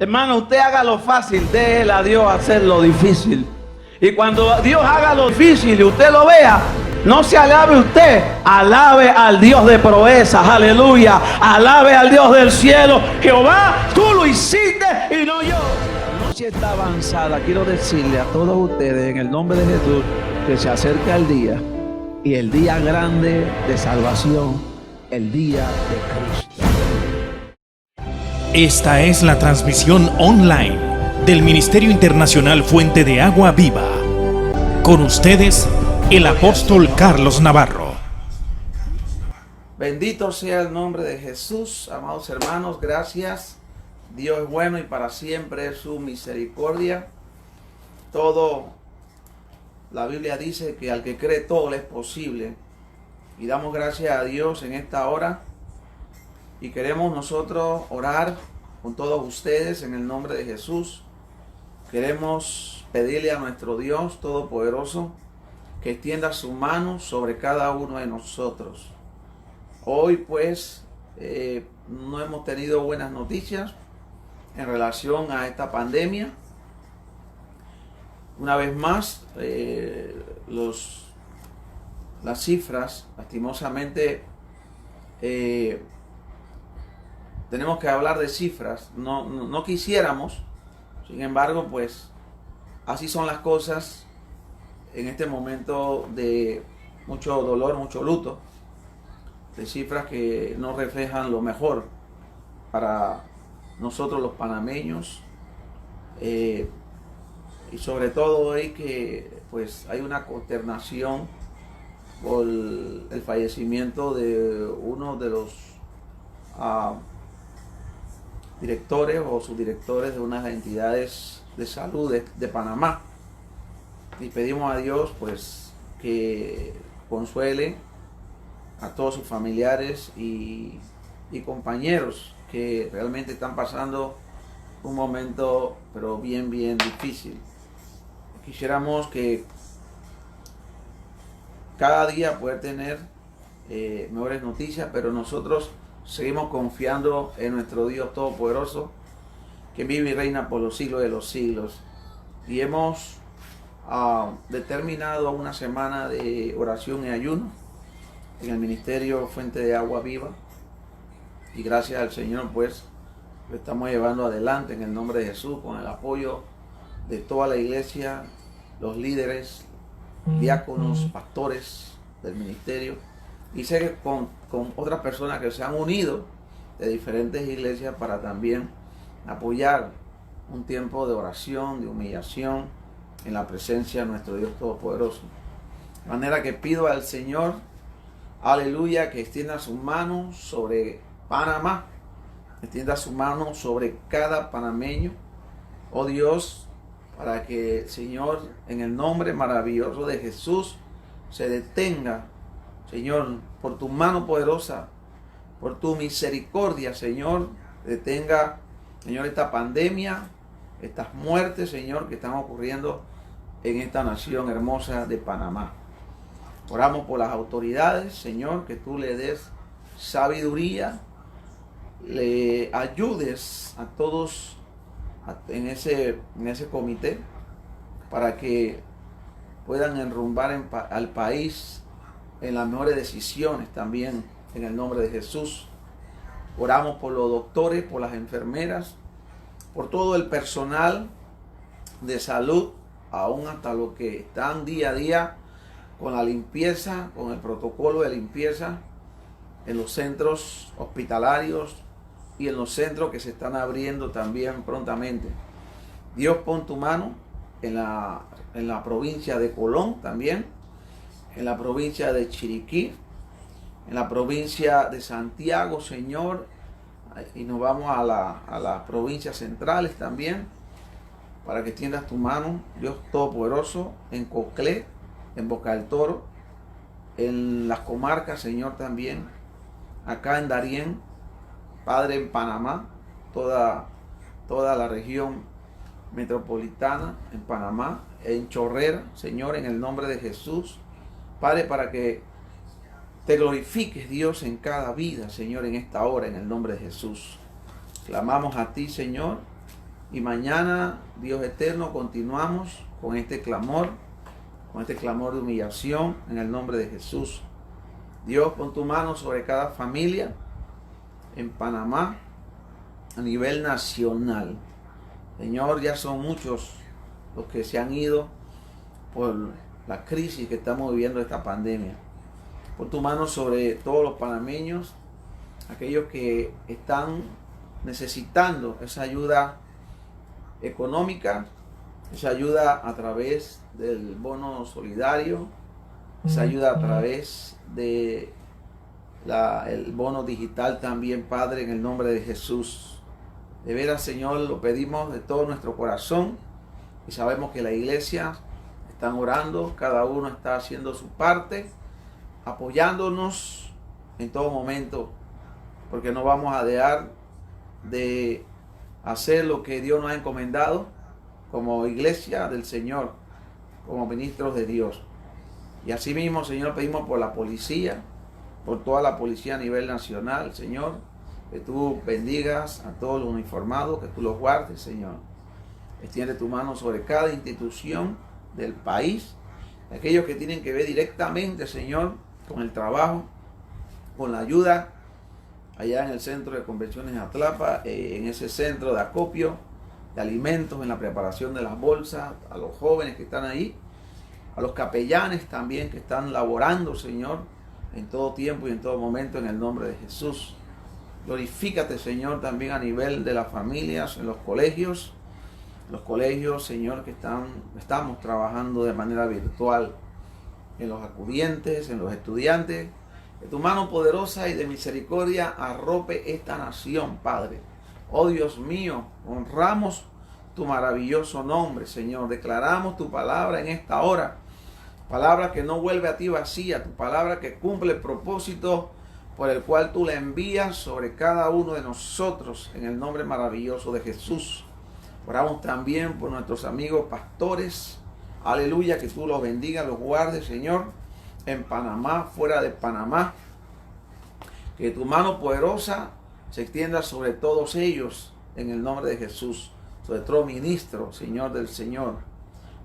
Hermano, usted haga lo fácil, déjele a Dios hacer lo difícil. Y cuando Dios haga lo difícil y usted lo vea, no se alabe usted, alabe al Dios de proezas, aleluya. Alabe al Dios del cielo. Jehová, tú lo hiciste y no yo. La noche está avanzada. Quiero decirle a todos ustedes en el nombre de Jesús que se acerca el día, y el día grande de salvación, el día de Cristo. Esta es la transmisión online del Ministerio Internacional Fuente de Agua Viva. Con ustedes, el apóstol Carlos Navarro. Bendito sea el nombre de Jesús, amados hermanos, gracias. Dios es bueno y para siempre es su misericordia. La Biblia dice que al que cree todo le es posible. Y damos gracias a Dios en esta hora. Y queremos nosotros orar con todos ustedes en el nombre de Jesús. Queremos pedirle a nuestro Dios Todopoderoso que extienda su mano sobre cada uno de nosotros. Hoy pues no hemos tenido buenas noticias en relación a esta pandemia. Una vez más, las cifras, lastimosamente, tenemos que hablar de cifras. No quisiéramos, sin embargo, pues así son las cosas en este momento de mucho dolor, mucho luto, de cifras que no reflejan lo mejor para nosotros los panameños, y sobre todo hoy que pues hay una consternación por el fallecimiento de uno de los directores o subdirectores de unas entidades de salud de Panamá. Y pedimos a Dios pues que consuele a todos sus familiares y compañeros que realmente están pasando un momento pero bien difícil. Quisiéramos que cada día poder tener mejores noticias, pero nosotros seguimos confiando en nuestro Dios Todopoderoso, que vive y reina por los siglos de los siglos. Y hemos determinado una semana de oración y ayuno en el Ministerio Fuente de Agua Viva. Y gracias al Señor, pues, lo estamos llevando adelante en el nombre de Jesús, con el apoyo de toda la iglesia, los líderes, diáconos, pastores del ministerio. Y sé que con otras personas que se han unido de diferentes iglesias para también apoyar un tiempo de oración, de humillación en la presencia de nuestro Dios Todopoderoso. De manera que pido al Señor, aleluya, que extienda su mano sobre Panamá, extienda su mano sobre cada panameño, oh Dios, para que el Señor, en el nombre maravilloso de Jesús, se detenga, Señor, por tu mano poderosa, por tu misericordia, Señor, detenga, Señor, esta pandemia, estas muertes, Señor, que están ocurriendo en esta nación hermosa de Panamá. Oramos por las autoridades, Señor, que tú le des sabiduría, le ayudes a todos en ese comité para que puedan enrumbar al país en las mejores decisiones también, en el nombre de Jesús. Oramos por los doctores, por las enfermeras, por todo el personal de salud, aún hasta los que están día a día con la limpieza, con el protocolo de limpieza en los centros hospitalarios y en los centros que se están abriendo también prontamente. Dios, pon tu mano en la provincia de Colón también, en la provincia de Chiriquí, en la provincia de Santiago, Señor, y nos vamos a las provincias centrales también, para que extiendas tu mano, Dios Todopoderoso, en Coclé, en Boca del Toro, en las comarcas, Señor, también, acá en Darién, Padre, en Panamá, toda la región metropolitana, en Panamá, en Chorrera, Señor, en el nombre de Jesús, Padre, para que te glorifiques, Dios, en cada vida, Señor, en esta hora, en el nombre de Jesús. Clamamos a ti, Señor, Y mañana, Dios eterno, continuamos con este clamor de humillación en el nombre de Jesús. Dios, pon tu mano sobre cada familia en Panamá a nivel nacional. Señor, ya son muchos los que se han ido por la crisis que estamos viviendo, esta pandemia. Pon tu mano sobre todos los panameños, aquellos que están necesitando esa ayuda económica, esa ayuda a través del bono solidario, esa ayuda a través de el bono digital también, Padre, en el nombre de Jesús. De veras, Señor, lo pedimos de todo nuestro corazón y sabemos que la iglesia están orando, cada uno está haciendo su parte, apoyándonos en todo momento, porque no vamos a dejar de hacer lo que Dios nos ha encomendado como iglesia del Señor, como ministros de Dios. Y así mismo, Señor, pedimos por la policía, por toda la policía a nivel nacional, Señor, que tú bendigas a todos los uniformados, que tú los guardes, Señor. Extiende tu mano sobre cada institución del país, aquellos que tienen que ver directamente, Señor, con el trabajo, con la ayuda, allá en el centro de convenciones de Atlapa, en ese centro de acopio de alimentos, en la preparación de las bolsas, a los jóvenes que están ahí, a los capellanes también que están laborando, Señor, en todo tiempo y en todo momento, en el nombre de Jesús. Glorifícate, Señor, también a nivel de las familias, en los colegios, Señor, que estamos trabajando de manera virtual, en los acudientes, en los estudiantes. Que tu mano poderosa y de misericordia arrope esta nación, Padre. Oh Dios mío, honramos tu maravilloso nombre, Señor. Declaramos tu palabra en esta hora. Palabra que no vuelve a ti vacía. Tu palabra que cumple el propósito por el cual tú la envías sobre cada uno de nosotros, en el nombre maravilloso de Jesús. Oramos también por nuestros amigos pastores. Aleluya, que tú los bendigas, los guardes, Señor, en Panamá, fuera de Panamá. Que tu mano poderosa se extienda sobre todos ellos, en el nombre de Jesús. Sobre todo ministro, Señor del Señor.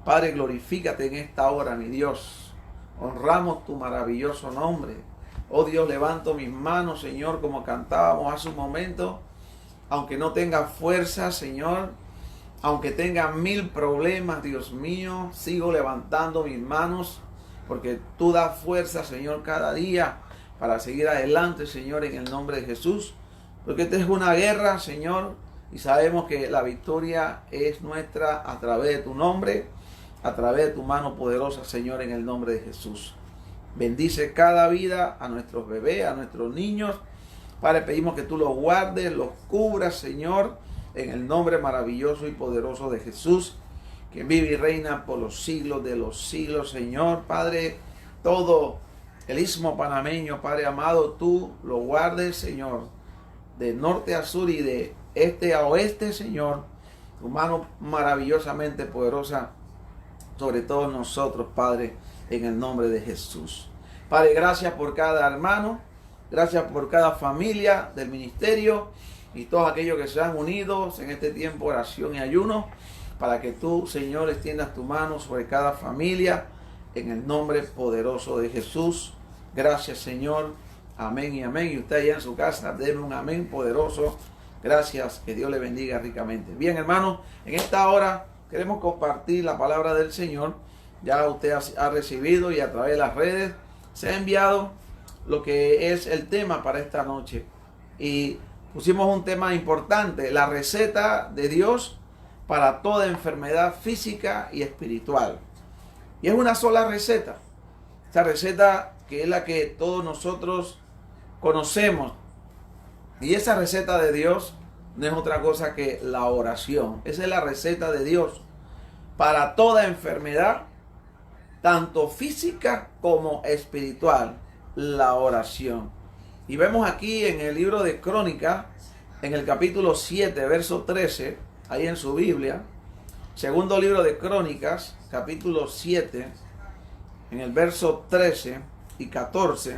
Padre, glorifícate en esta hora, mi Dios. Honramos tu maravilloso nombre. Oh Dios, levanto mis manos, Señor, como cantábamos hace un momento. Aunque no tenga fuerza, Señor, aunque tenga 1000 problemas, Dios mío, sigo levantando mis manos, porque tú das fuerza, Señor, cada día para seguir adelante, Señor, en el nombre de Jesús. Porque esta es una guerra, Señor, y sabemos que la victoria es nuestra a través de tu nombre, a través de tu mano poderosa, Señor, en el nombre de Jesús. Bendice cada vida, a nuestros bebés, a nuestros niños. Padre, pedimos que tú los guardes, los cubras, Señor, en el nombre maravilloso y poderoso de Jesús, que vive y reina por los siglos de los siglos, Señor. Padre, todo el istmo panameño, Padre amado, tú lo guardes, Señor, de norte a sur y de este a oeste, Señor. Tu mano maravillosamente poderosa sobre todos nosotros, Padre, en el nombre de Jesús. Padre, gracias por cada hermano, gracias por cada familia del ministerio y todos aquellos que se han unido en este tiempo de oración y ayuno, para que tú, Señor, extiendas tu mano sobre cada familia, en el nombre poderoso de Jesús. Gracias, Señor. Amén y amén. Y usted allá en su casa, denme un amén poderoso. Gracias, que Dios le bendiga ricamente. Bien, hermanos, en esta hora queremos compartir la palabra del Señor. Ya usted ha recibido y a través de las redes se ha enviado lo que es el tema para esta noche. Y pusimos un tema importante, la receta de Dios para toda enfermedad física y espiritual. Y es una sola receta. Esta receta que es la que todos nosotros conocemos. Y esa receta de Dios no es otra cosa que la oración. Esa es la receta de Dios para toda enfermedad, tanto física como espiritual, la oración. Y vemos aquí en el libro de Crónicas, en el capítulo 7, verso 13, ahí en su Biblia, segundo libro de Crónicas, capítulo 7, en el verso 13 y 14,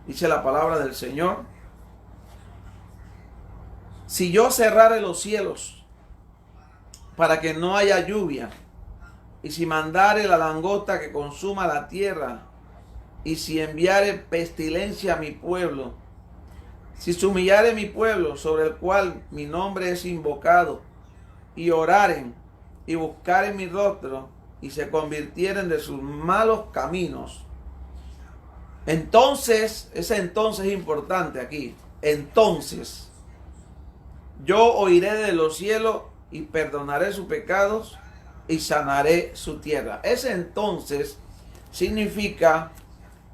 dice la palabra del Señor: si yo cerrare los cielos para que no haya lluvia, y si mandare la langosta que consuma la tierra, y si enviare pestilencia a mi pueblo, si se humillare mi pueblo, sobre el cual mi nombre es invocado, y oraren, y buscaren mi rostro, y se convirtieren de sus malos caminos, entonces, ese entonces es importante aquí, entonces, yo oiré de los cielos, y perdonaré sus pecados, y sanaré su tierra. Ese entonces significa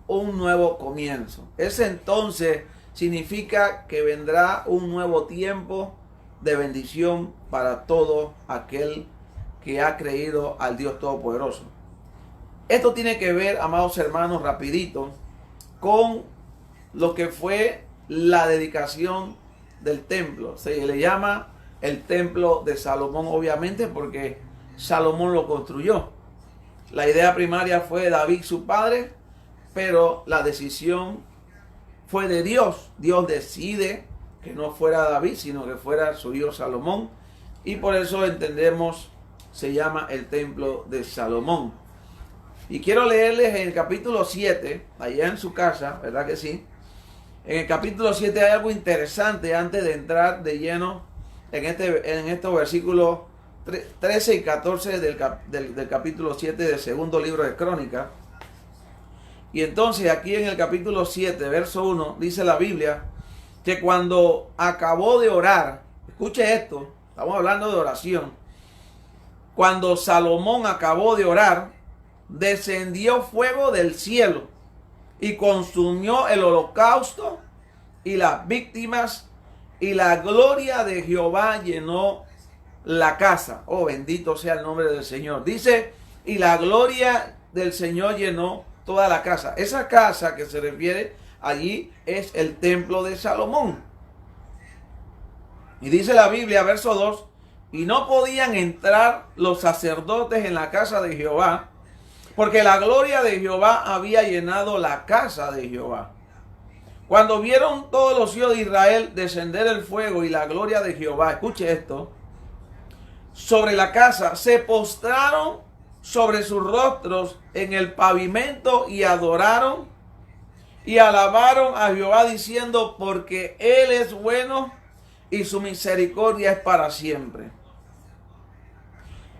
un nuevo comienzo. Ese entonces significa que vendrá un nuevo tiempo de bendición para todo aquel que ha creído al Dios Todopoderoso. Esto tiene que ver, amados hermanos, rapidito, con lo que fue la dedicación del templo. Se le llama el templo de Salomón, obviamente, porque Salomón lo construyó. La idea primaria fue de David, su padre, pero la decisión fue de Dios. Dios decide que no fuera David, sino que fuera su hijo Salomón. Y por eso entendemos, se llama el templo de Salomón. Y quiero leerles en el capítulo 7, allá en su casa, ¿verdad que sí? En el capítulo 7 hay algo interesante antes de entrar de lleno en estos versículos 13 y 14 del capítulo 7 del segundo libro de Crónicas. Y entonces aquí en el capítulo 7, verso 1, dice la Biblia que cuando acabó de orar, escuche esto, estamos hablando de oración, cuando Salomón acabó de orar, descendió fuego del cielo y consumió el holocausto y las víctimas, y la gloria de Jehová llenó la casa. Oh, bendito sea el nombre del Señor. Dice, y la gloria del Señor llenó toda la casa. Esa casa que se refiere allí es el templo de Salomón. Y dice la Biblia, verso 2, y no podían entrar los sacerdotes en la casa de Jehová, porque la gloria de Jehová había llenado la casa de Jehová. Cuando vieron todos los hijos de Israel descender el fuego y la gloria de Jehová, escuche esto, sobre la casa, se postraron sobre sus rostros en el pavimento y adoraron y alabaron a Jehová diciendo, porque Él es bueno y su misericordia es para siempre.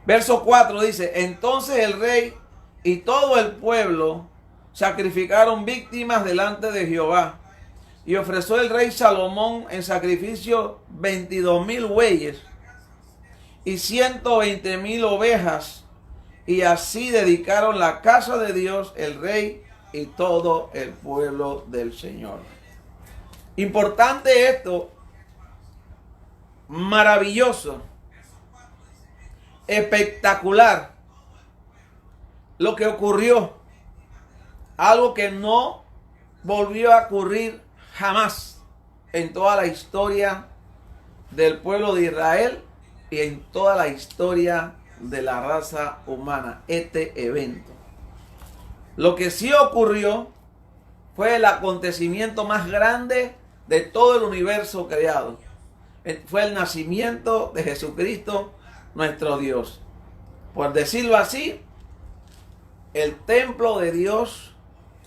Verso 4 dice, entonces el rey y todo el pueblo sacrificaron víctimas delante de Jehová. Y ofreció el rey Salomón en sacrificio 22,000 bueyes y 120,000 ovejas. Y así dedicaron la casa de Dios, el rey y todo el pueblo del Señor. Importante esto, maravilloso, espectacular, lo que ocurrió, algo que no volvió a ocurrir jamás en toda la historia del pueblo de Israel y en toda la historia de la raza humana, este evento. Lo que sí ocurrió fue el acontecimiento más grande de todo el universo creado. Fue el nacimiento de Jesucristo, nuestro Dios. Por decirlo así, el templo de Dios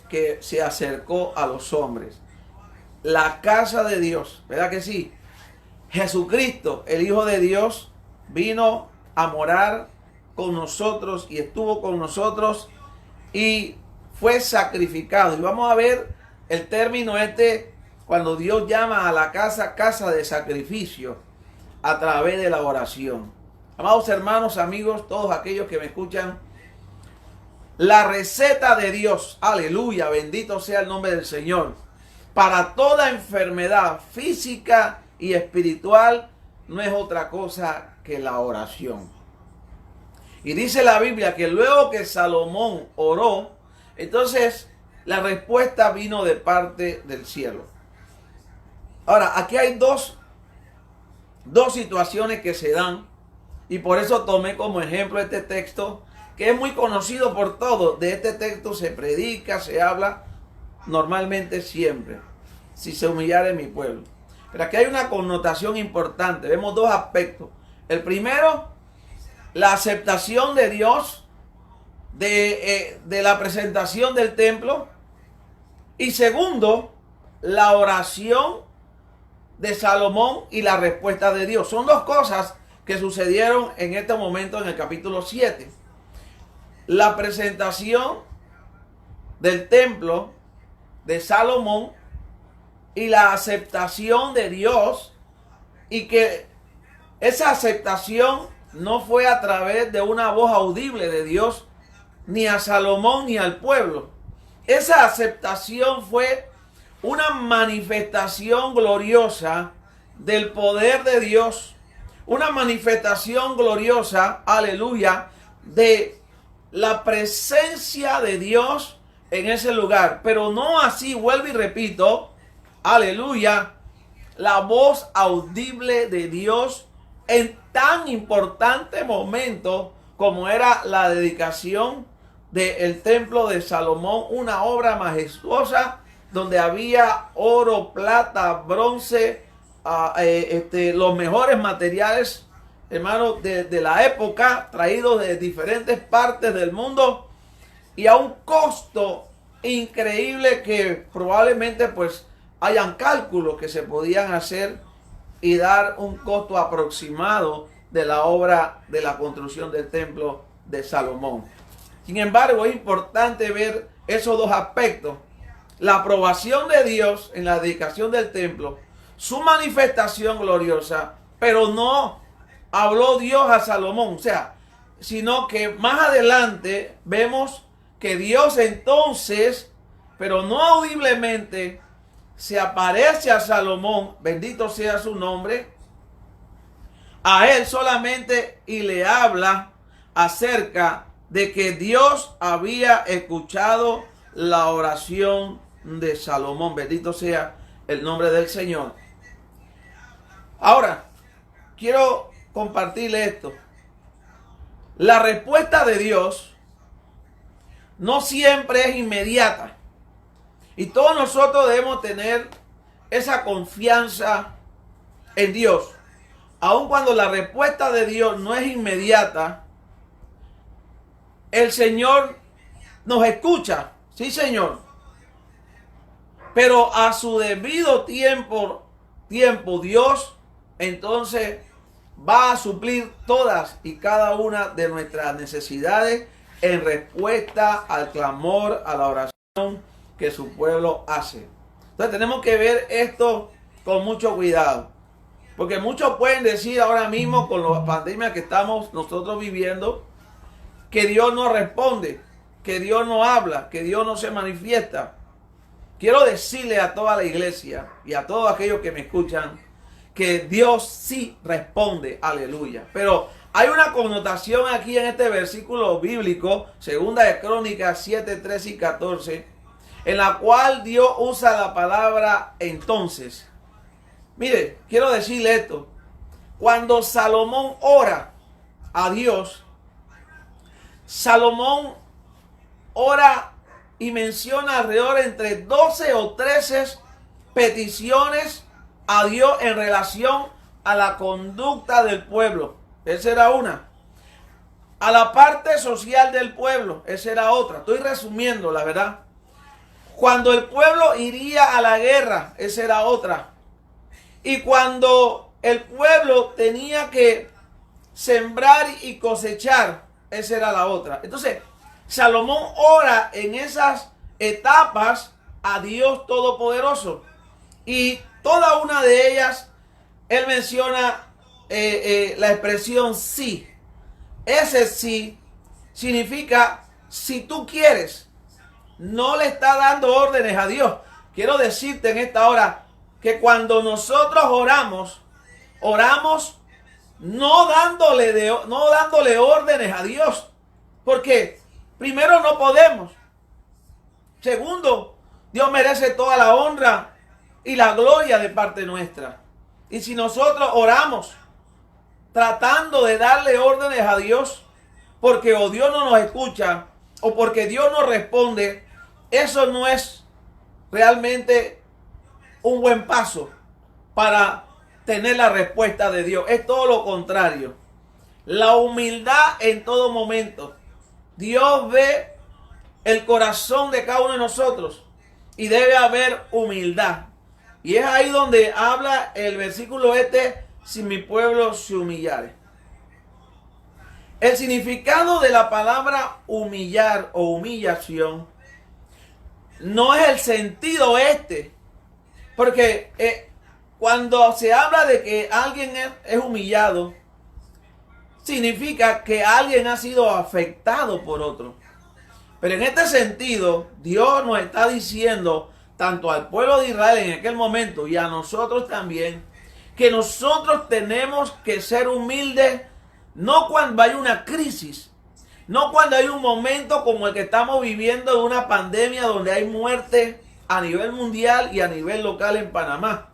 que se acercó a los hombres. La casa de Dios, ¿verdad que sí? Jesucristo, el Hijo de Dios, vino a morar con nosotros y estuvo con nosotros y fue sacrificado. Y vamos a ver el término cuando Dios llama a la casa, casa de sacrificio, a través de la oración. Amados hermanos, amigos, todos aquellos que me escuchan, la receta de Dios, aleluya, bendito sea el nombre del Señor, para toda enfermedad física y espiritual no es otra cosa que la oración. Y dice la Biblia que luego que Salomón oró, entonces la respuesta vino de parte del cielo. Ahora, aquí hay dos situaciones que se dan, y por eso tomé como ejemplo este texto, que es muy conocido por todos. De este texto se predica, se habla normalmente siempre. Si se humillare mi pueblo. Pero aquí hay una connotación importante. Vemos dos aspectos. El primero la aceptación de Dios, de la presentación del templo. Y segundo, la oración de Salomón y la respuesta de Dios. Son dos cosas que sucedieron en este momento en el capítulo 7. La presentación del templo de Salomón y la aceptación de Dios, y que esa aceptación no fue a través de una voz audible de Dios ni a Salomón ni al pueblo. Esa aceptación fue una manifestación gloriosa del poder de Dios, una manifestación gloriosa, aleluya, de la presencia de Dios en ese lugar. Pero no así, vuelvo y repito, aleluya, la voz audible de Dios en tan importante momento como era la dedicación del templo de Salomón, una obra majestuosa donde había oro, plata, bronce, los mejores materiales, hermano, de la época, traídos de diferentes partes del mundo y a un costo increíble que probablemente pues hayan cálculos que se podían hacer y dar un costo aproximado de la obra de la construcción del templo de Salomón. Sin embargo, es importante ver esos dos aspectos: la aprobación de Dios en la dedicación del templo, su manifestación gloriosa, pero no habló Dios a Salomón, o sea, sino que más adelante vemos que Dios entonces, pero no audiblemente, se aparece a Salomón, bendito sea su nombre, a él solamente, y le habla acerca de que Dios había escuchado la oración de Salomón. Bendito sea el nombre del Señor. Ahora, quiero compartirle esto. La respuesta de Dios no siempre es inmediata. Y todos nosotros debemos tener esa confianza en Dios. Aun cuando la respuesta de Dios no es inmediata, el Señor nos escucha. Sí, Señor. Pero a su debido tiempo Dios entonces va a suplir todas y cada una de nuestras necesidades en respuesta al clamor, a la oración que su pueblo hace. Entonces tenemos que ver esto con mucho cuidado, porque muchos pueden decir ahora mismo con la pandemia que estamos nosotros viviendo que Dios no responde, que Dios no habla, que Dios no se manifiesta. Quiero decirle a toda la iglesia y a todos aquellos que me escuchan que Dios sí responde, aleluya. Pero hay una connotación aquí en este versículo bíblico, segunda de Crónicas 7, 13 y 14, en la cual Dios usa la palabra entonces. Mire, quiero decirle esto. Cuando Salomón ora a Dios, Salomón ora y menciona alrededor entre 12 o 13 peticiones a Dios en relación a la conducta del pueblo. Esa era una. A la parte social del pueblo. Esa era otra. Estoy resumiendo, la verdad. Cuando el pueblo iría a la guerra. Esa era otra. Y cuando el pueblo tenía que sembrar y cosechar. Esa era la otra. Entonces, Salomón ora en esas etapas a Dios Todopoderoso. Y toda una de ellas, él menciona la expresión sí. Ese sí significa si tú quieres. No le está dando órdenes a Dios. Quiero decirte en esta hora que cuando nosotros oramos no dándole órdenes a Dios. Porque primero no podemos. Segundo, Dios merece toda la honra y la gloria de parte nuestra. Y si nosotros oramos tratando de darle órdenes a Dios, porque o Dios no nos escucha o porque Dios no responde, eso no es realmente un buen paso para tener la respuesta de Dios. Es todo lo contrario. La humildad en todo momento. Dios ve el corazón de cada uno de nosotros y debe haber humildad. Y es ahí donde habla el versículo si mi pueblo se humillare. El significado de la palabra humillar o humillación no es el sentido porque cuando se habla de que alguien es humillado, significa que alguien ha sido afectado por otro. Pero en este sentido, Dios nos está diciendo, tanto al pueblo de Israel en aquel momento y a nosotros también, que nosotros tenemos que ser humildes, no cuando hay una crisis, no cuando hay un momento como el que estamos viviendo de una pandemia donde hay muerte a nivel mundial y a nivel local en Panamá,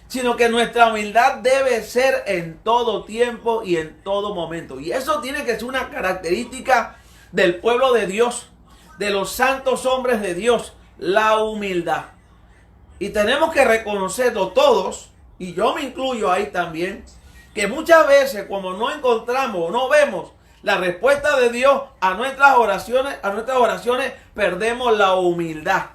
sino que nuestra humildad debe ser en todo tiempo y en todo momento. Y eso tiene que ser una característica del pueblo de Dios, de los santos hombres de Dios, la humildad. Y tenemos que reconocerlo todos, y yo me incluyo ahí también, que muchas veces como no encontramos, no vemos la respuesta de Dios a nuestras oraciones, perdemos la humildad.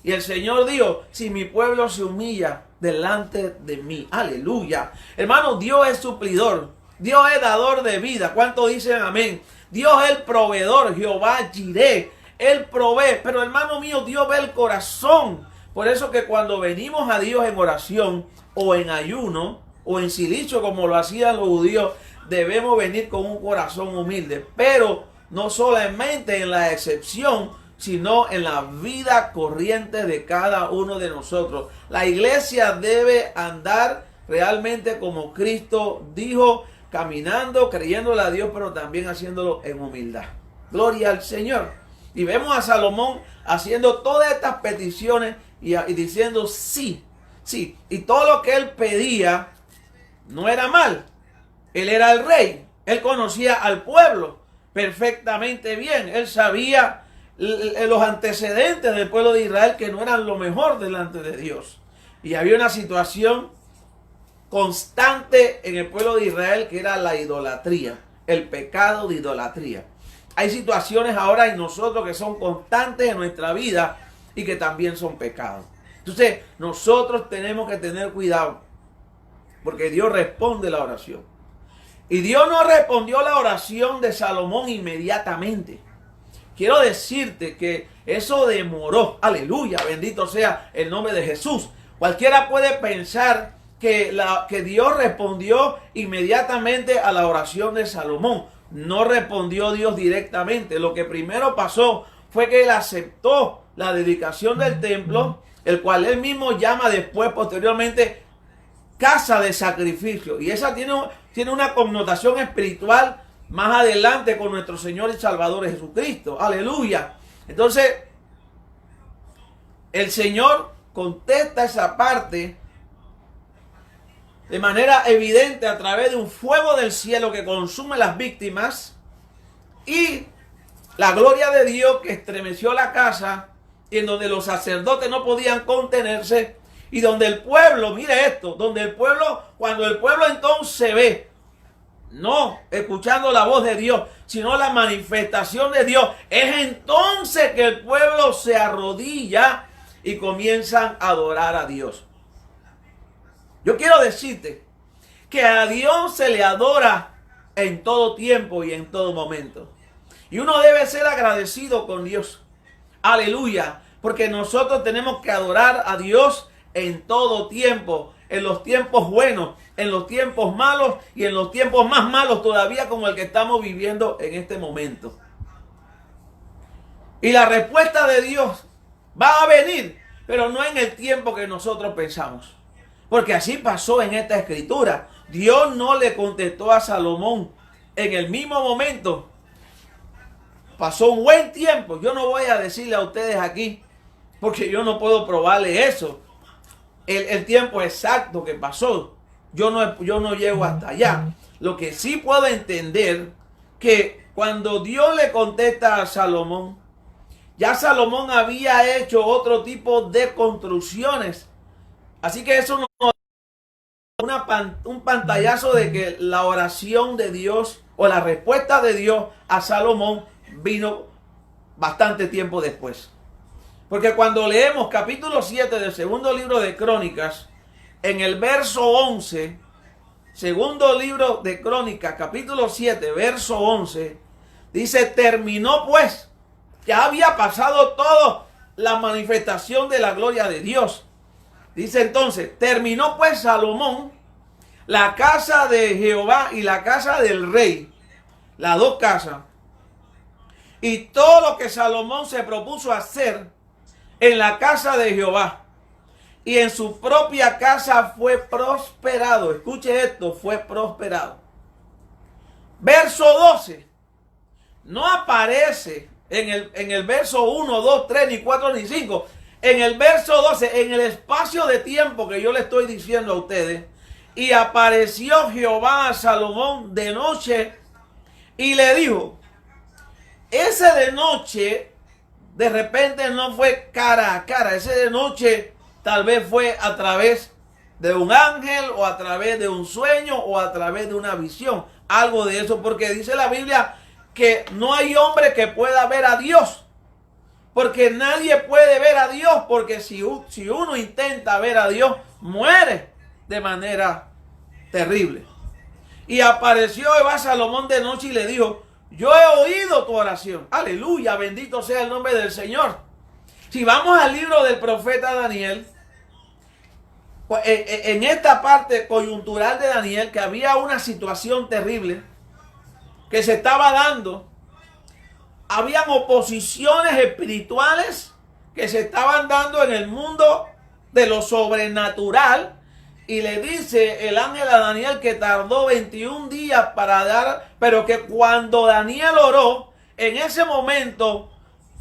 Y el Señor dijo, si mi pueblo se humilla delante de mí. Aleluya. Hermano, Dios es suplidor. Dios es dador de vida. ¿Cuántos dicen amén? Dios es el proveedor. Jehová Jireh. Él provee. Pero hermano mío, Dios ve el corazón. Por eso que cuando venimos a Dios en oración o en ayuno o en silicio como lo hacían los judíos, debemos venir con un corazón humilde. Pero no solamente en la excepción, sino en la vida corriente de cada uno de nosotros. La iglesia debe andar realmente como Cristo dijo, caminando, creyéndole a Dios, pero también haciéndolo en humildad. Gloria al Señor. Y vemos a Salomón haciendo todas estas peticiones y diciendo sí, sí. Y todo lo que él pedía no era mal. Él era el rey. Él conocía al pueblo perfectamente bien. Él sabía los antecedentes del pueblo de Israel que no eran lo mejor delante de Dios. Y había una situación constante en el pueblo de Israel que era la idolatría, el pecado de idolatría. Hay situaciones ahora en nosotros que son constantes en nuestra vida y que también son pecados. Entonces nosotros tenemos que tener cuidado porque Dios responde la oración. Y Dios no respondió la oración de Salomón inmediatamente. Quiero decirte que eso demoró. Aleluya, bendito sea el nombre de Jesús. Cualquiera puede pensar que Dios respondió inmediatamente a la oración de Salomón. No respondió Dios directamente. Lo que primero pasó fue que él aceptó la dedicación del templo, el cual él mismo llama después, posteriormente, casa de sacrificio. Y esa tiene una connotación espiritual más adelante con nuestro Señor y Salvador Jesucristo. Aleluya. Entonces, el Señor contesta esa parte de manera evidente a través de un fuego del cielo que consume las víctimas y la gloria de Dios que estremeció la casa, y en donde los sacerdotes no podían contenerse, y donde el pueblo, mire esto, cuando el pueblo entonces ve, no escuchando la voz de Dios, sino la manifestación de Dios, es entonces que el pueblo se arrodilla y comienzan a adorar a Dios. Yo quiero decirte que a Dios se le adora en todo tiempo y en todo momento. Y uno debe ser agradecido con Dios. Aleluya. Porque nosotros tenemos que adorar a Dios en todo tiempo. En los tiempos buenos, en los tiempos malos y en los tiempos más malos todavía como el que estamos viviendo en este momento. Y la respuesta de Dios va a venir, pero no en el tiempo que nosotros pensamos. Porque así pasó en esta escritura. Dios no le contestó a Salomón en el mismo momento. Pasó un buen tiempo. Yo no voy a decirle a ustedes aquí, porque yo no puedo probarle eso. El tiempo exacto que pasó. Yo no llego hasta allá. Lo que sí puedo entender, que cuando Dios le contesta a Salomón, ya Salomón había hecho otro tipo de construcciones. Así que eso no es un pantallazo de que la oración de Dios o la respuesta de Dios a Salomón vino bastante tiempo después. Porque cuando leemos capítulo 7 del segundo libro de Crónicas, en el verso 11, segundo libro de Crónicas, capítulo 7, verso 11, dice, terminó pues, ya había pasado toda la manifestación de la gloria de Dios. Dice entonces, terminó pues Salomón la casa de Jehová y la casa del rey, las dos casas, y todo lo que Salomón se propuso hacer en la casa de Jehová y en su propia casa fue prosperado. Escuche esto, fue prosperado. Verso 12. No aparece en el verso 1, 2, 3, ni 4, ni 5. En el verso 12, en el espacio de tiempo que yo le estoy diciendo a ustedes, y apareció Jehová a Salomón de noche y le dijo, ese de noche de repente no fue cara a cara, ese de noche tal vez fue a través de un ángel o a través de un sueño o a través de una visión, algo de eso, porque dice la Biblia que no hay hombre que pueda ver a Dios, porque nadie puede ver a Dios, porque si uno intenta ver a Dios, muere de manera terrible. Y apareció Jehová a Salomón de noche y le dijo, yo he oído tu oración. Aleluya, bendito sea el nombre del Señor. Si vamos al libro del profeta Daniel, en esta parte coyuntural de Daniel, que había una situación terrible que se estaba dando, habían oposiciones espirituales que se estaban dando en el mundo de lo sobrenatural. Y le dice el ángel a Daniel que tardó 21 días para dar, pero que cuando Daniel oró, en ese momento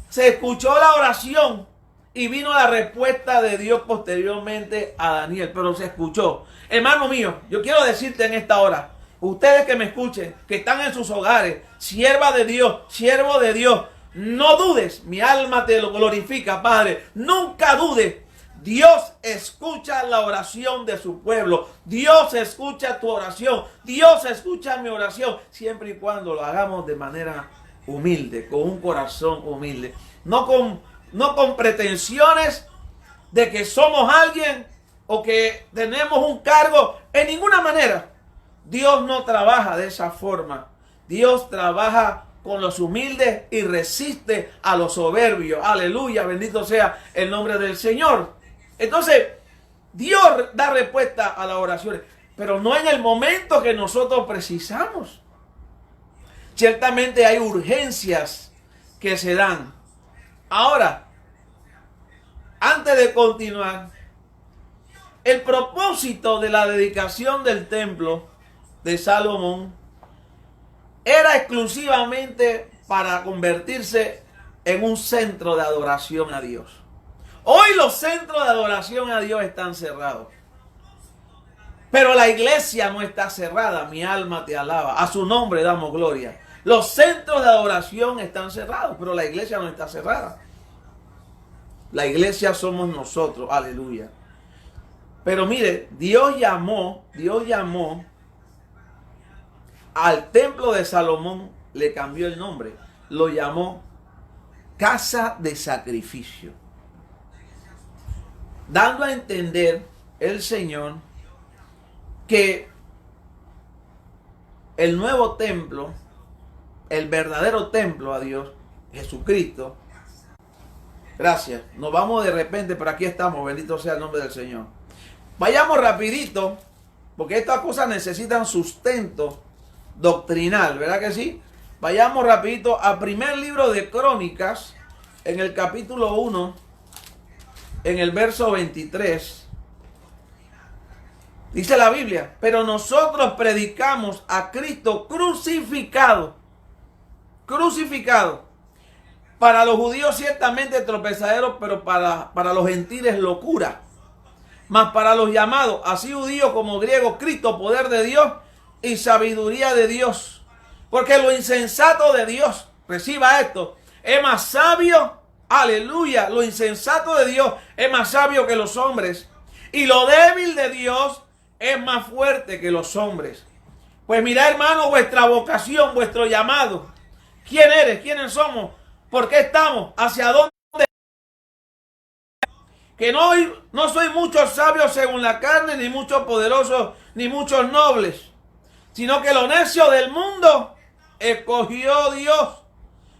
se escuchó la oración y vino la respuesta de Dios posteriormente a Daniel, pero se escuchó. Hermano mío, yo quiero decirte en esta hora, ustedes que me escuchen, que están en sus hogares, sierva de Dios, siervo de Dios, no dudes, mi alma te lo glorifica, Padre, nunca dudes. Dios escucha la oración de su pueblo. Dios escucha tu oración. Dios escucha mi oración. Siempre y cuando lo hagamos de manera humilde, con un corazón humilde. No con pretensiones de que somos alguien o que tenemos un cargo. En ninguna manera. Dios no trabaja de esa forma. Dios trabaja con los humildes y resiste a los soberbios. Aleluya, bendito sea el nombre del Señor. Entonces, Dios da respuesta a las oraciones, pero no en el momento que nosotros precisamos. Ciertamente hay urgencias que se dan. Ahora, antes de continuar, el propósito de la dedicación del templo de Salomón era exclusivamente para convertirse en un centro de adoración a Dios. Hoy los centros de adoración a Dios están cerrados. Pero la iglesia no está cerrada. Mi alma te alaba. A su nombre damos gloria. Los centros de adoración están cerrados, pero la iglesia no está cerrada. La iglesia somos nosotros. Aleluya. Pero mire, Dios llamó al templo de Salomón, le cambió el nombre. Lo llamó casa de sacrificio. Dando a entender el Señor que el nuevo templo, el verdadero templo a Dios, Jesucristo. Gracias. Nos vamos de repente, pero aquí estamos. Bendito sea el nombre del Señor. Vayamos rapidito, porque estas cosas necesitan sustento doctrinal, ¿verdad que sí? Vayamos rapidito al primer libro de Crónicas, en el capítulo 1. En el verso 23, dice la Biblia, pero nosotros predicamos a Cristo crucificado. Crucificado. Para los judíos ciertamente tropezadero, pero para los gentiles locura. Mas para los llamados, así judíos como griegos, Cristo, poder de Dios y sabiduría de Dios. Porque lo insensato de Dios, reciba esto, es más sabio. Aleluya, lo insensato de Dios es más sabio que los hombres y lo débil de Dios es más fuerte que los hombres. Pues mira, hermano, vuestra vocación, vuestro llamado. ¿Quién eres? ¿Quiénes somos? ¿Por qué estamos? ¿Hacia dónde? Que no soy muchos sabios según la carne, ni muchos poderosos, ni muchos nobles, sino que lo necio del mundo escogió Dios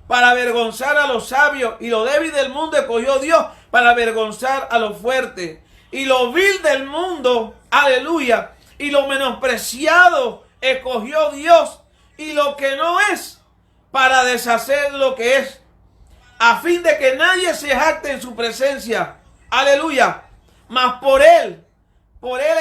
para avergonzar a los sabios, y lo débil del mundo escogió Dios para avergonzar a los fuertes, y lo vil del mundo, aleluya, y lo menospreciado escogió Dios, y lo que no es, para deshacer lo que es, a fin de que nadie se jacte en su presencia, aleluya. Mas por él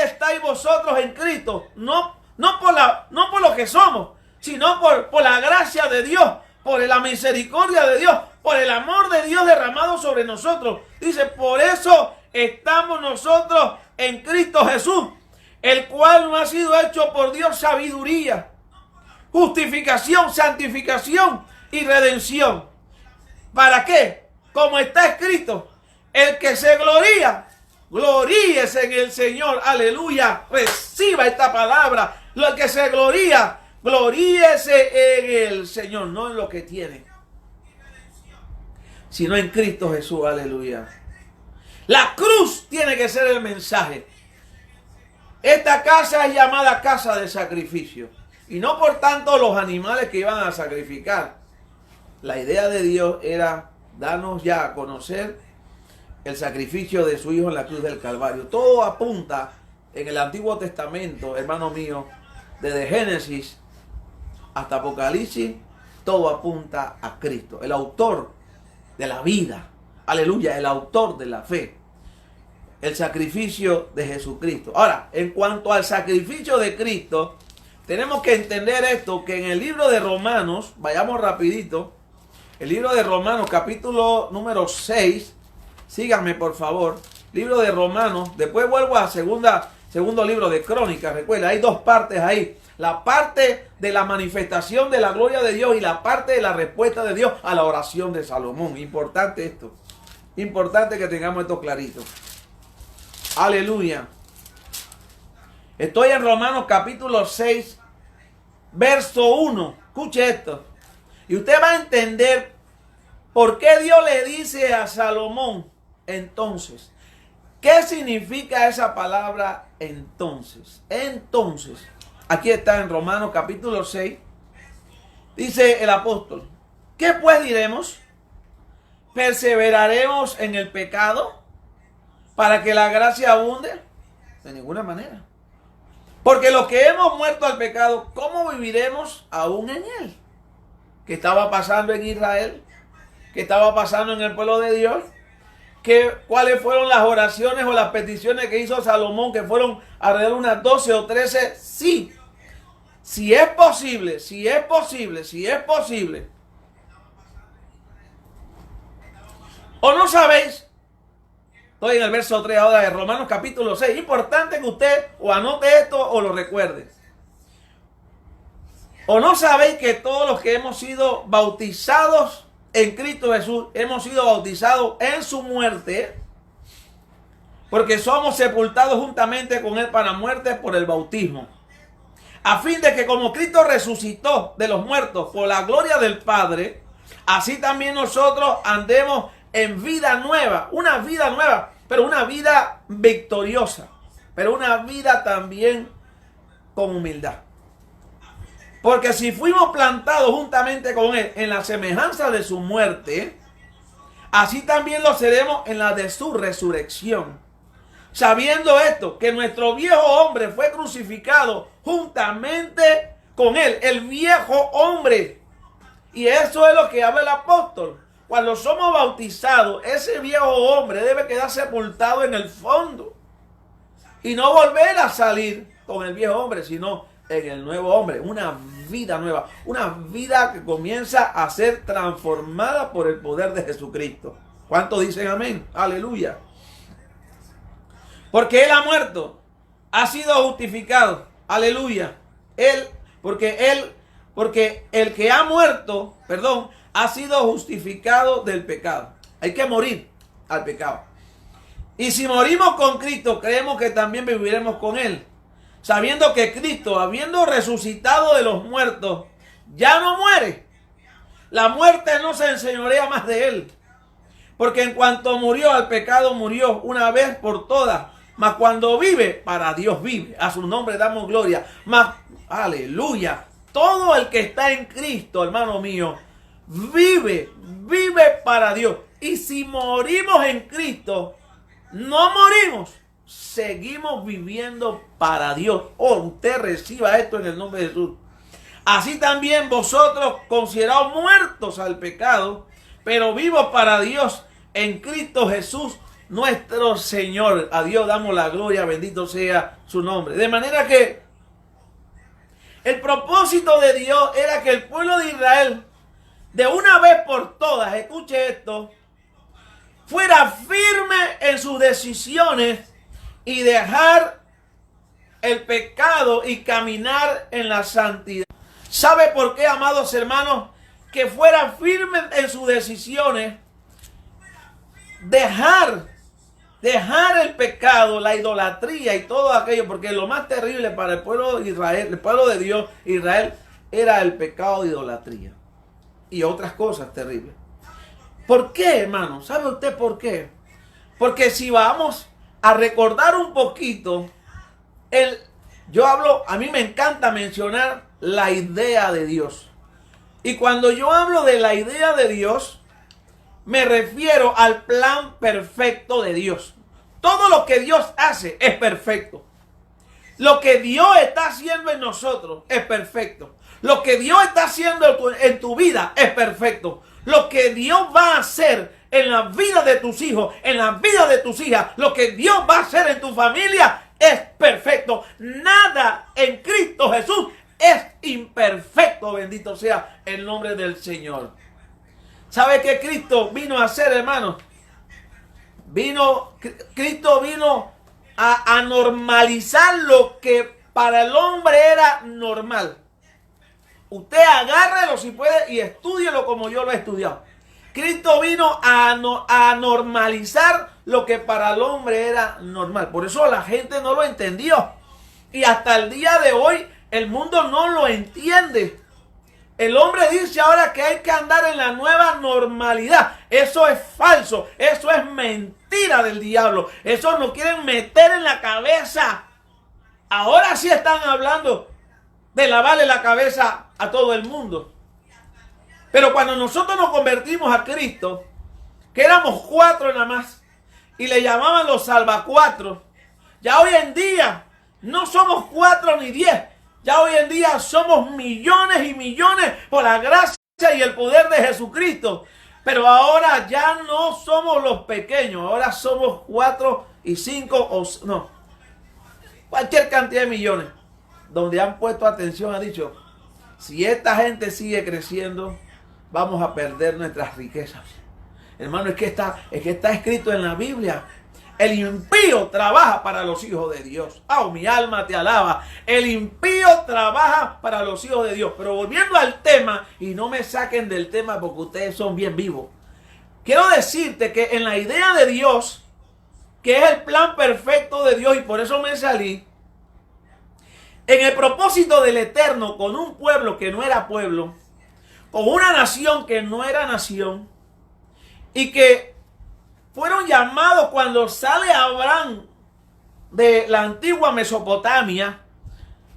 estáis vosotros en Cristo, no por lo que somos, sino por la gracia de Dios, por la misericordia de Dios, por el amor de Dios derramado sobre nosotros. Dice, por eso estamos nosotros en Cristo Jesús, el cual nos ha sido hecho por Dios sabiduría, justificación, santificación y redención. ¿Para qué? Como está escrito, el que se gloría, gloríese en el Señor. Aleluya. Reciba esta palabra. El que se gloría, gloríese en el Señor. No en lo que tiene, sino en Cristo Jesús. Aleluya. La cruz tiene que ser el mensaje. Esta casa es llamada casa de sacrificio. Y no por tanto los animales que iban a sacrificar. La idea de Dios era darnos ya a conocer el sacrificio de su Hijo en la cruz del Calvario. Todo apunta en el Antiguo Testamento, hermano mío, desde Génesis hasta Apocalipsis, todo apunta a Cristo, el autor de la vida. Aleluya, el autor de la fe. El sacrificio de Jesucristo. Ahora, en cuanto al sacrificio de Cristo, tenemos que entender esto, que en el libro de Romanos, vayamos rapidito, el libro de Romanos, capítulo número 6, síganme por favor, libro de Romanos, después vuelvo a segundo libro de Crónicas, recuerda, hay dos partes ahí, la parte de la manifestación de la gloria de Dios y la parte de la respuesta de Dios a la oración de Salomón. Importante esto, importante que tengamos esto clarito. Aleluya. Estoy en Romanos capítulo 6, verso 1, escuche esto. Y usted va a entender por qué Dios le dice a Salomón entonces. ¿Qué significa esa palabra entonces? Entonces, aquí está en Romanos capítulo 6. Dice el apóstol, ¿qué pues diremos? ¿Perseveraremos en el pecado para que la gracia abunde? De ninguna manera. Porque los que hemos muerto al pecado, ¿cómo viviremos aún en él? ¿Qué estaba pasando en Israel? ¿Qué estaba pasando en el pueblo de Dios? ¿Cuáles fueron las oraciones o las peticiones que hizo Salomón? Que fueron alrededor de unas 12 o 13. Sí. Si es posible, si es posible, si es posible. ¿O no sabéis? Estoy en el verso 3 ahora de Romanos capítulo 6. Importante que usted o anote esto o lo recuerde. ¿O no sabéis que todos los que hemos sido bautizados en Cristo Jesús, hemos sido bautizados en su muerte? Porque somos sepultados juntamente con él para muerte por el bautismo. A fin de que como Cristo resucitó de los muertos por la gloria del Padre, así también nosotros andemos en vida nueva. Una vida nueva, pero una vida victoriosa. Pero una vida también con humildad. Porque si fuimos plantados juntamente con él en la semejanza de su muerte, así también lo seremos en la de su resurrección. Sabiendo esto, que nuestro viejo hombre fue crucificado juntamente con él, el viejo hombre. Y eso es lo que habla el apóstol. Cuando somos bautizados, ese viejo hombre debe quedar sepultado en el fondo y no volver a salir con el viejo hombre, sino en el nuevo hombre, una vida nueva, una vida que comienza a ser transformada por el poder de Jesucristo. ¿Cuántos dicen amén? Aleluya. Porque él ha muerto, ha sido justificado. Aleluya. Porque el que ha muerto, ha sido justificado del pecado. Hay que morir al pecado. Y si morimos con Cristo, creemos que también viviremos con él. sabiendo que Cristo, habiendo resucitado de los muertos, ya no muere. La muerte no se enseñorea más de él. Porque en cuanto murió al pecado, murió una vez por todas. Mas cuando vive, para Dios vive. A su nombre damos gloria. Mas, aleluya. Todo el que está en Cristo, hermano mío, vive para Dios. Y si morimos en Cristo, no morimos. Seguimos viviendo para Dios. Oh, usted reciba esto en el nombre de Jesús. Así también vosotros, considerados muertos al pecado, pero vivos para Dios en Cristo Jesús, nuestro Señor. A Dios damos la gloria, bendito sea su nombre. De manera que el propósito de Dios era que el pueblo de Israel, de una vez por todas, escuche esto, fuera firme en sus decisiones y dejar el pecado y caminar en la santidad. ¿Sabe por qué, amados hermanos? Que fuera firme en sus decisiones, dejar el pecado, la idolatría y todo aquello, porque lo más terrible para el pueblo de Israel, el pueblo de Dios, Israel, era el pecado de idolatría y otras cosas terribles. ¿Por qué, hermano? ¿Sabe usted por qué? Porque si vamos a recordar un poquito, a mí me encanta mencionar la idea de Dios. Y cuando yo hablo de la idea de Dios, me refiero al plan perfecto de Dios. Todo lo que Dios hace es perfecto. Lo que Dios está haciendo en nosotros es perfecto. Lo que Dios está haciendo en tu vida es perfecto. Lo que Dios va a hacer en la vida de tus hijos, en la vida de tus hijas, lo que Dios va a hacer en tu familia es perfecto. Nada en Cristo Jesús es imperfecto, bendito sea el nombre del Señor. ¿Sabe qué Cristo vino a hacer, hermanos? Cristo vino a normalizar lo que para el hombre era normal. Usted agárrelo si puede y estúdielo como yo lo he estudiado. Cristo vino a normalizar lo que para el hombre era normal. Por eso la gente no lo entendió. Y hasta el día de hoy el mundo no lo entiende. El hombre dice ahora que hay que andar en la nueva normalidad. Eso es falso. Eso es mentira del diablo. Eso nos quieren meter en la cabeza. Ahora sí están hablando de lavarle la cabeza a todo el mundo. Pero cuando nosotros nos convertimos a Cristo, que éramos 4 nada más, y le llamaban los salvacuatros, ya hoy en día no somos 4 ni 10. Ya hoy en día somos millones y millones por la gracia y el poder de Jesucristo. Pero ahora ya no somos los pequeños. Ahora somos 4 y 5 no. Cualquier cantidad de millones. Donde han puesto atención, ha dicho, si esta gente sigue creciendo, vamos a perder nuestras riquezas. Hermano, es que está escrito en la Biblia. El impío trabaja para los hijos de Dios. ¡Oh, mi alma te alaba! El impío trabaja para los hijos de Dios. Pero volviendo al tema, y no me saquen del tema porque ustedes son bien vivos. Quiero decirte que en la idea de Dios, que es el plan perfecto de Dios, y por eso me salí, en el propósito del Eterno, con un pueblo que no era pueblo, con una nación que no era nación, y que fueron llamados cuando sale Abraham de la antigua Mesopotamia,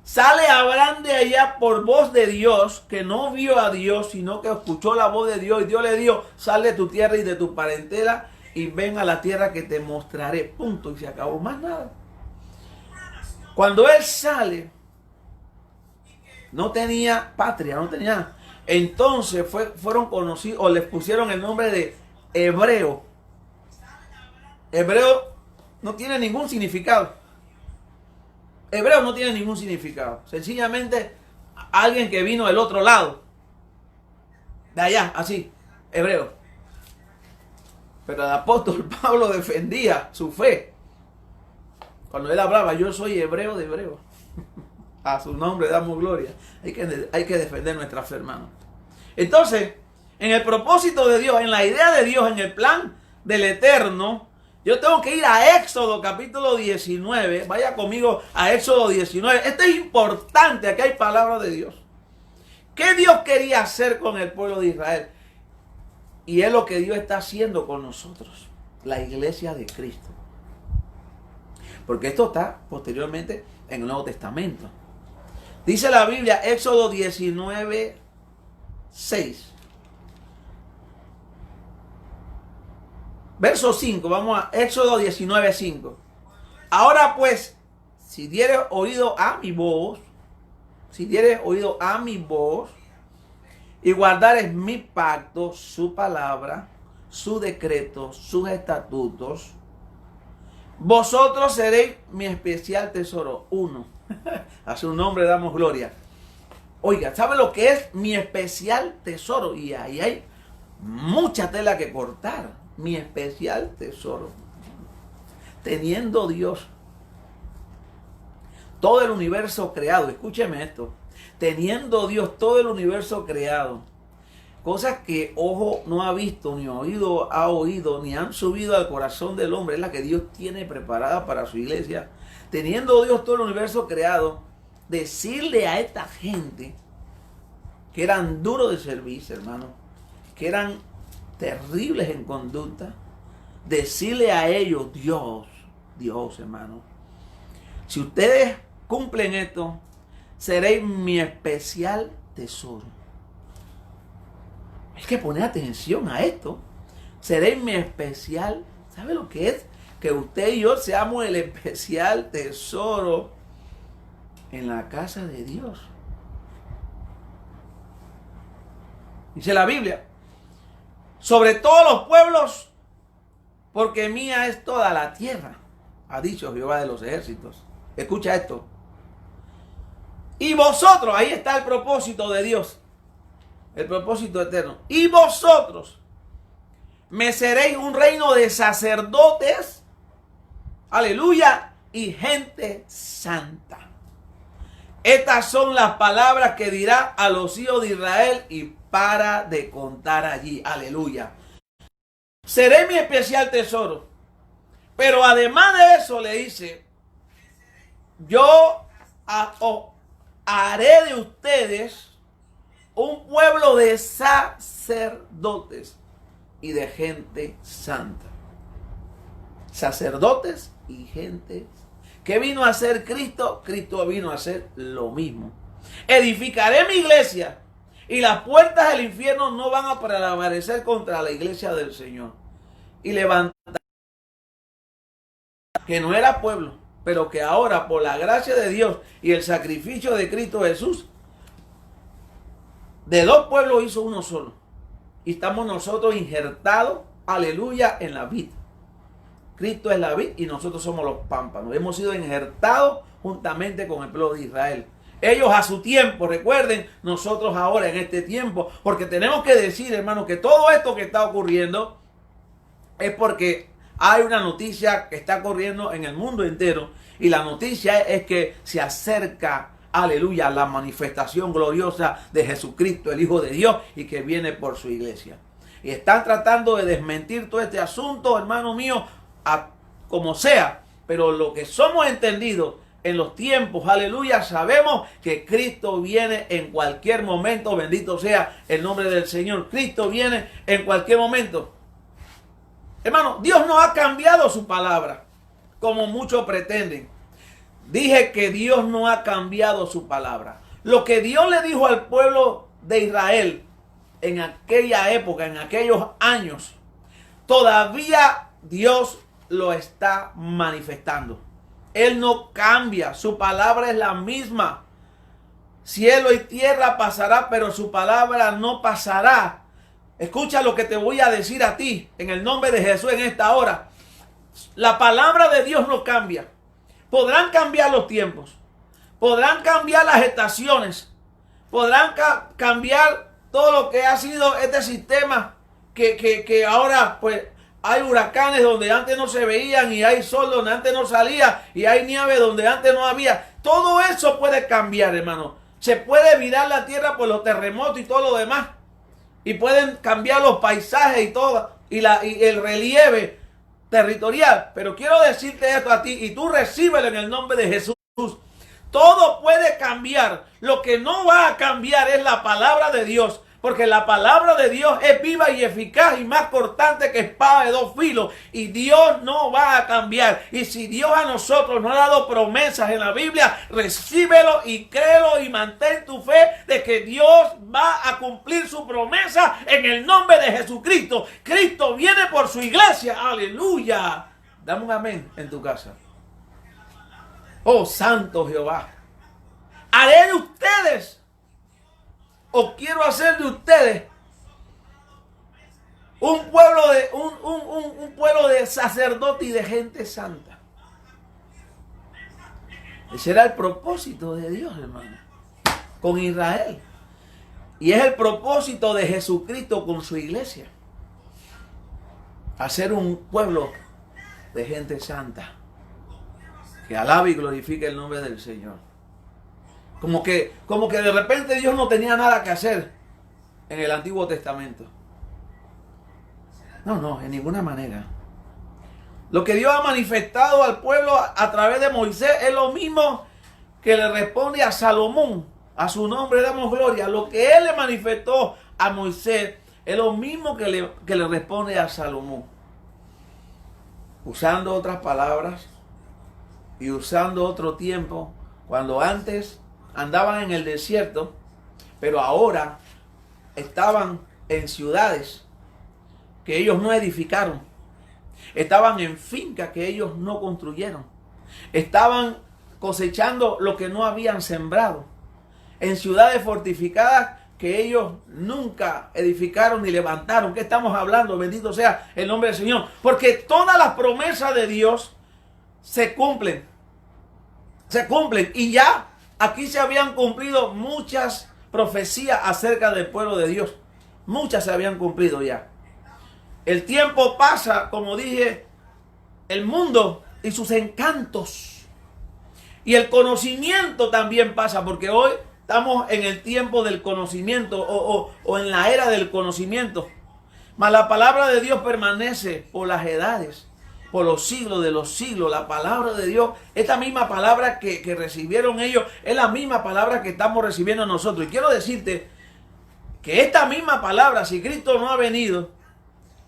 sale Abraham de allá por voz de Dios, que no vio a Dios, sino que escuchó la voz de Dios, y Dios le dijo, sal de tu tierra y de tu parentela, y ven a la tierra que te mostraré, punto, y se acabó, más nada. Cuando él sale, no tenía patria, no tenía, entonces fueron conocidos, o les pusieron el nombre de hebreo. Hebreo no tiene ningún significado. Hebreo no tiene ningún significado. Sencillamente alguien que vino del otro lado. De allá, así. Hebreo. Pero el apóstol Pablo defendía su fe. Cuando él hablaba, yo soy hebreo de hebreo. A su nombre damos gloria. Hay que defender nuestra fe, hermano. Entonces, en el propósito de Dios, en la idea de Dios, en el plan del Eterno, Yo tengo que ir a Éxodo capítulo 19. Vaya conmigo a Éxodo 19. Esto es importante. Aquí hay palabra de Dios. ¿Qué Dios quería hacer con el pueblo de Israel? Y es lo que Dios está haciendo con nosotros. La iglesia de Cristo. Porque esto está posteriormente en el Nuevo Testamento. Dice la Biblia, Éxodo 19, 6. Verso 5, vamos a Éxodo 19, 5. Ahora pues, si dieres oído a mi voz, y guardares mi pacto, su palabra, su decreto, sus estatutos, vosotros seréis mi especial tesoro. Uno, a su nombre damos gloria. Oiga, ¿sabe lo que es mi especial tesoro? Y ahí hay mucha tela que cortar. Mi especial tesoro. Teniendo Dios todo el universo creado, escúcheme esto, teniendo Dios todo el universo creado, cosas que ojo no ha visto, ni oído ha oído, ni han subido al corazón del hombre, es la que Dios tiene preparada para su iglesia. Teniendo Dios todo el universo creado, decirle a esta gente que eran duros de servicio, hermano, que eran terribles en conducta, decirle a ellos, Dios, hermano, si ustedes cumplen esto, seréis mi especial tesoro. Hay que poner atención a esto. Seréis mi especial, ¿sabe lo que es? Que usted y yo seamos el especial tesoro en la casa de Dios. Dice la Biblia, sobre todos los pueblos, porque mía es toda la tierra, ha dicho Jehová de los ejércitos. Escucha esto. Y vosotros, ahí está el propósito de Dios, el propósito eterno. Y vosotros me seréis un reino de sacerdotes, aleluya, y gente santa. Estas son las palabras que dirá a los hijos de Israel y para de contar allí. Aleluya. Seré mi especial tesoro. Pero además de eso le dice, yo haré de ustedes un pueblo de sacerdotes y de gente santa. Sacerdotes y gente. ¿Qué vino a hacer Cristo? Cristo vino a hacer lo mismo. Edificaré mi iglesia y las puertas del infierno no van a prevalecer contra la iglesia del Señor. Y levantaré que no era pueblo, pero que ahora por la gracia de Dios y el sacrificio de Cristo Jesús, de dos pueblos hizo uno solo. Y estamos nosotros injertados, aleluya, en la vid. Cristo es la vid y nosotros somos los pámpanos. Hemos sido injertados juntamente con el pueblo de Israel. Ellos a su tiempo, recuerden, nosotros ahora en este tiempo, porque tenemos que decir, hermano, que todo esto que está ocurriendo es porque hay una noticia que está corriendo en el mundo entero y la noticia es que se acerca, aleluya, la manifestación gloriosa de Jesucristo, el Hijo de Dios, y que viene por su iglesia. Y están tratando de desmentir todo este asunto, hermano mío, como sea, pero lo que somos entendidos en los tiempos, aleluya, sabemos que Cristo viene en cualquier momento, bendito sea el nombre del Señor. Cristo viene en cualquier momento. Hermano, Dios no ha cambiado su palabra, como muchos pretenden. Dije que Dios no ha cambiado su palabra. Lo que Dios le dijo al pueblo de Israel en aquella época, en aquellos años, todavía Dios lo está manifestando. Él no cambia, su palabra es la misma. Cielo y tierra pasará, pero su palabra no pasará. Escucha lo que te voy a decir a ti en el nombre de Jesús en esta hora. La palabra de Dios no cambia. Podrán cambiar los tiempos, podrán cambiar las estaciones, podrán cambiar todo lo que ha sido este sistema que ahora pues hay huracanes donde antes no se veían y hay sol donde antes no salía y hay nieve donde antes no había. Todo eso puede cambiar, hermano. Se puede virar la tierra por los terremotos y todo lo demás. Y pueden cambiar los paisajes y todo, y el relieve. territorial. Pero quiero decirte esto a ti y tú recíbelo en el nombre de Jesús. Todo puede cambiar. Lo que no va a cambiar es la palabra de Dios. Porque la palabra de Dios es viva y eficaz y más cortante que espada de dos filos. Y Dios no va a cambiar. Y si Dios a nosotros nos ha dado promesas en la Biblia, recíbelo y créelo y mantén tu fe de que Dios va a cumplir su promesa en el nombre de Jesucristo. Cristo viene por su iglesia. Aleluya. Dame un amén en tu casa. Oh, santo Jehová. Haré de ustedes, o quiero hacer de ustedes, un pueblo de sacerdotes y de gente santa. Ese era el propósito de Dios, hermano, con Israel. Y es el propósito de Jesucristo con su iglesia. Hacer un pueblo de gente santa, que alabe y glorifique el nombre del Señor. Como que de repente Dios no tenía nada que hacer en el Antiguo Testamento. No, en ninguna manera. Lo que Dios ha manifestado al pueblo a través de Moisés es lo mismo que le responde a Salomón. A su nombre damos gloria. Lo que él le manifestó a Moisés es lo mismo que le responde a Salomón. Usando otras palabras y usando otro tiempo, cuando antes andaban en el desierto, pero ahora estaban en ciudades que ellos no edificaron, estaban en fincas que ellos no construyeron, estaban cosechando lo que no habían sembrado, en ciudades fortificadas que ellos nunca edificaron ni levantaron. ¿Qué estamos hablando? Bendito sea el nombre del Señor, porque todas las promesas de Dios se cumplen, y ya aquí se habían cumplido muchas profecías acerca del pueblo de Dios. Muchas se habían cumplido ya. El tiempo pasa, como dije, el mundo y sus encantos. Y el conocimiento también pasa, porque hoy estamos en el tiempo del conocimiento o en la era del conocimiento. Mas la palabra de Dios permanece por las edades, por los siglos de los siglos. La palabra de Dios, esta misma palabra que recibieron ellos, es la misma palabra que estamos recibiendo nosotros. Y quiero decirte que esta misma palabra, si Cristo no ha venido,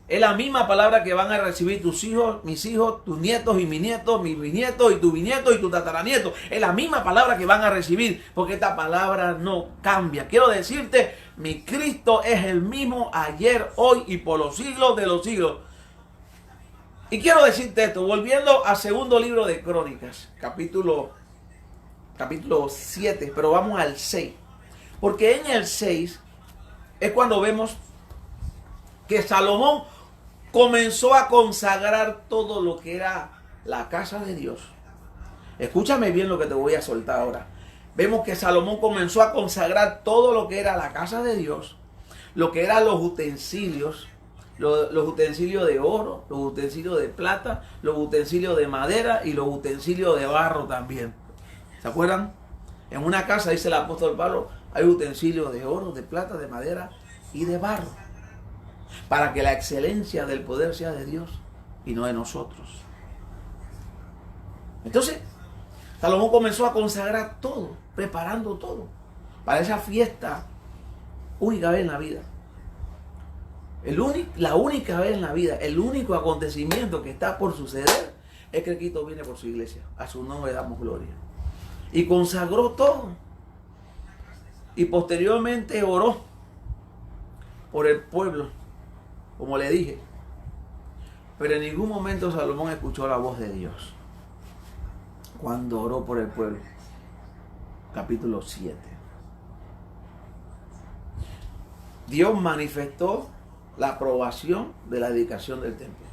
es la misma palabra que van a recibir tus hijos, mis hijos, tus nietos y mis nietos, mis bisnietos y tu bisnieto y tu tataranieto. Es la misma palabra que van a recibir, porque esta palabra no cambia. Quiero decirte, mi Cristo es el mismo ayer, hoy y por los siglos de los siglos. Y quiero decirte esto, volviendo al segundo libro de Crónicas, capítulo 7, pero vamos al 6. Porque en el 6 es cuando vemos que Salomón comenzó a consagrar todo lo que era la casa de Dios. Escúchame bien lo que te voy a soltar ahora. Vemos que Salomón comenzó a consagrar todo lo que era la casa de Dios, lo que eran los utensilios, los utensilios de oro, los utensilios de plata, los utensilios de madera y los utensilios de barro también. ¿Se acuerdan? En una casa, dice el apóstol Pablo, hay utensilios de oro, de plata, de madera y de barro, para que la excelencia del poder sea de Dios y no de nosotros. Entonces, Salomón comenzó a consagrar todo, preparando todo para esa fiesta única vez en la vida. La única vez en la vida, el único acontecimiento que está por suceder es que Cristo viene por su iglesia. A su nombre damos gloria. Y consagró todo. Y posteriormente oró por el pueblo, como le dije. Pero en ningún momento Salomón escuchó la voz de Dios cuando oró por el pueblo. Capítulo 7. Dios manifestó la aprobación de la dedicación del templo.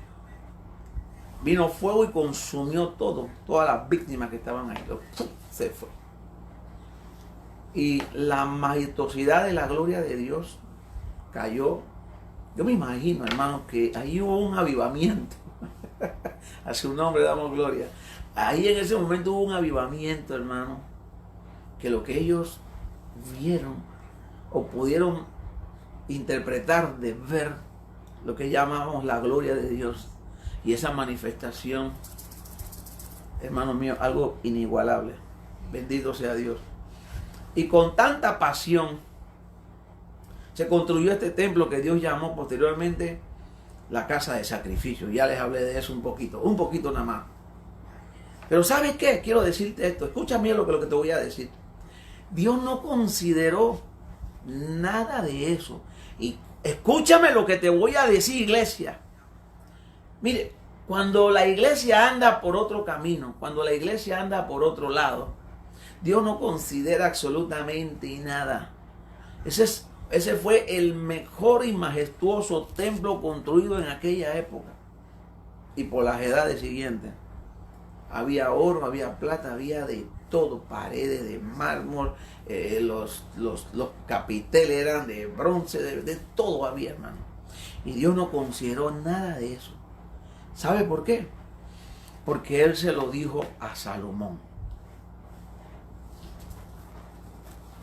Vino fuego y consumió todo, todas las víctimas que estaban ahí. Se fue. Y la majestuosidad de la gloria de Dios cayó. Yo me imagino, hermanos, que ahí hubo un avivamiento. A su nombre damos gloria. Ahí en ese momento hubo un avivamiento, hermano, que lo que ellos vieron o pudieron interpretar, de ver lo que llamamos la gloria de Dios, Y esa manifestación, hermano mío, algo inigualable. Bendito sea Dios. Y con tanta pasión se construyó este templo que Dios llamó posteriormente la casa de sacrificio. Ya les hablé de eso un poquito nada más. Pero ¿sabes qué? Quiero decirte esto. Escúchame lo que te voy a decir. Dios no consideró nada de eso. Y escúchame lo que te voy a decir, iglesia. Mire, cuando la iglesia anda por otro camino, cuando la iglesia anda por otro lado, Dios no considera absolutamente nada. Ese fue el mejor y majestuoso templo construido en aquella época. Y por las edades siguientes. Había oro, había plata, había de todo. Paredes de mármol, los capiteles eran de bronce, de todo había, hermano. Y Dios no consideró nada de eso. ¿Sabe por qué? Porque Él se lo dijo a Salomón.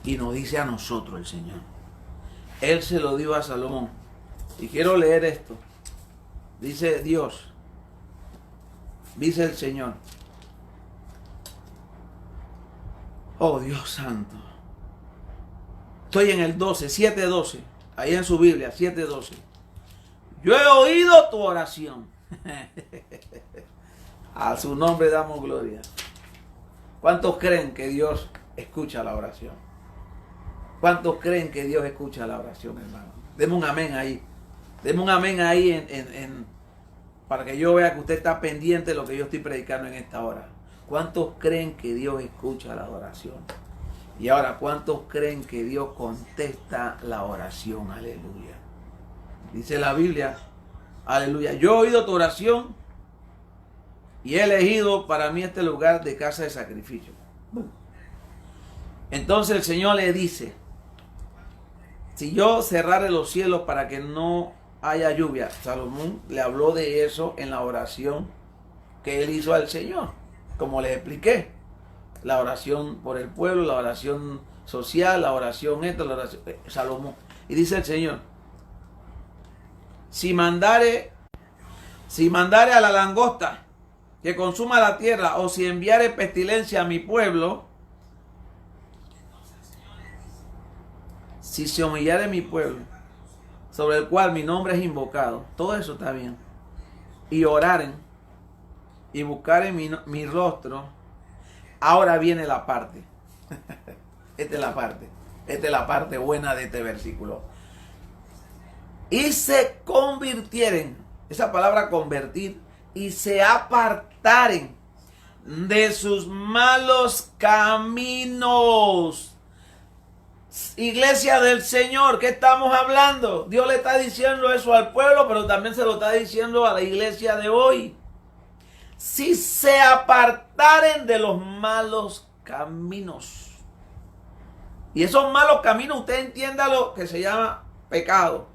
Y nos dice a nosotros el Señor. Él se lo dijo a Salomón. Y quiero leer esto. Dice Dios. Dice el Señor. Oh Dios santo. Estoy en el 12, 7:12. Ahí en su Biblia, 7:12. Yo he oído tu oración. A su nombre damos gloria. ¿Cuántos creen que Dios escucha la oración? ¿Cuántos creen que Dios escucha la oración, hermano? Deme un amén ahí. Deme un amén ahí para que yo vea que usted está pendiente de lo que yo estoy predicando en esta hora. ¿Cuántos creen que Dios escucha la oración? Y ahora, ¿cuántos creen que Dios contesta la oración? Aleluya. Dice la Biblia, aleluya. Yo he oído tu oración y he elegido para mí este lugar de casa de sacrificio. Entonces el Señor le dice, si yo cerrare los cielos para que no haya lluvia. Salomón le habló de eso en la oración que él hizo al Señor. Como les expliqué, la oración por el pueblo, la oración social, la oración la oración Salomón. Y dice el Señor, si mandare a la langosta que consuma la tierra, o si enviare pestilencia a mi pueblo, si se humillare mi pueblo, sobre el cual mi nombre es invocado, todo eso está bien, y oraren y buscaren mi rostro. Ahora viene la parte. Esta es la parte buena de este versículo. Y se convirtieren, esa palabra convertir, y se apartaren de sus malos caminos. Iglesia del Señor, ¿qué estamos hablando? Dios le está diciendo eso al pueblo, pero también se lo está diciendo a la iglesia de hoy. Si se apartaren de los malos caminos. Y esos malos caminos, usted entienda lo que se llama pecado.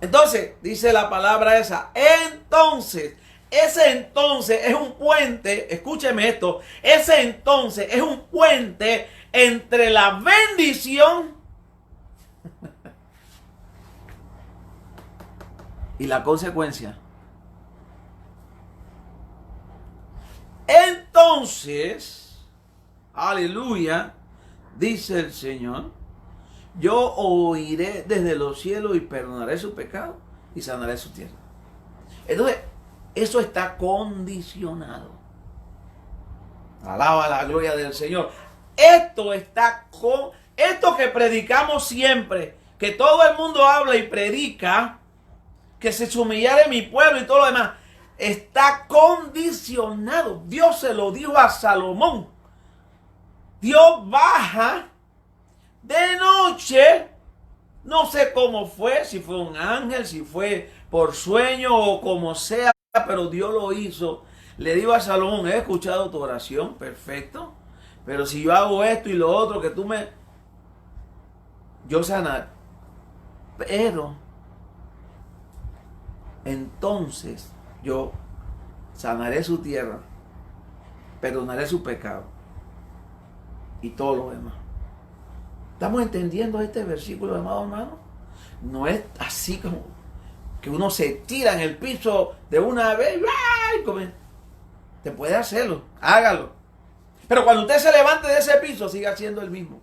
Entonces, dice la palabra esa. Entonces, ese entonces es un puente. Escúcheme esto. Ese entonces es un puente entre la bendición y la consecuencia. Entonces, aleluya, dice el Señor, yo oiré desde los cielos y perdonaré su pecado y sanaré su tierra. Entonces, eso está condicionado. Alaba la gloria del Señor. Esto que predicamos siempre, que todo el mundo habla y predica, que se humillare mi pueblo y todo lo demás, está condicionado. Dios se lo dijo a Salomón. Dios baja de noche. No sé cómo fue, si fue un ángel, si fue por sueño o como sea, pero Dios lo hizo. Le dijo a Salomón, he escuchado tu oración, perfecto, pero si yo hago esto y lo otro, que yo sanar. Pero entonces yo sanaré su tierra, perdonaré su pecado y todo lo demás. ¿Estamos entendiendo este versículo, amado hermano? No es así como que uno se tira en el piso de una vez. ¡Ay! Te puede hacerlo, hágalo. Pero cuando usted se levante de ese piso, siga siendo el mismo.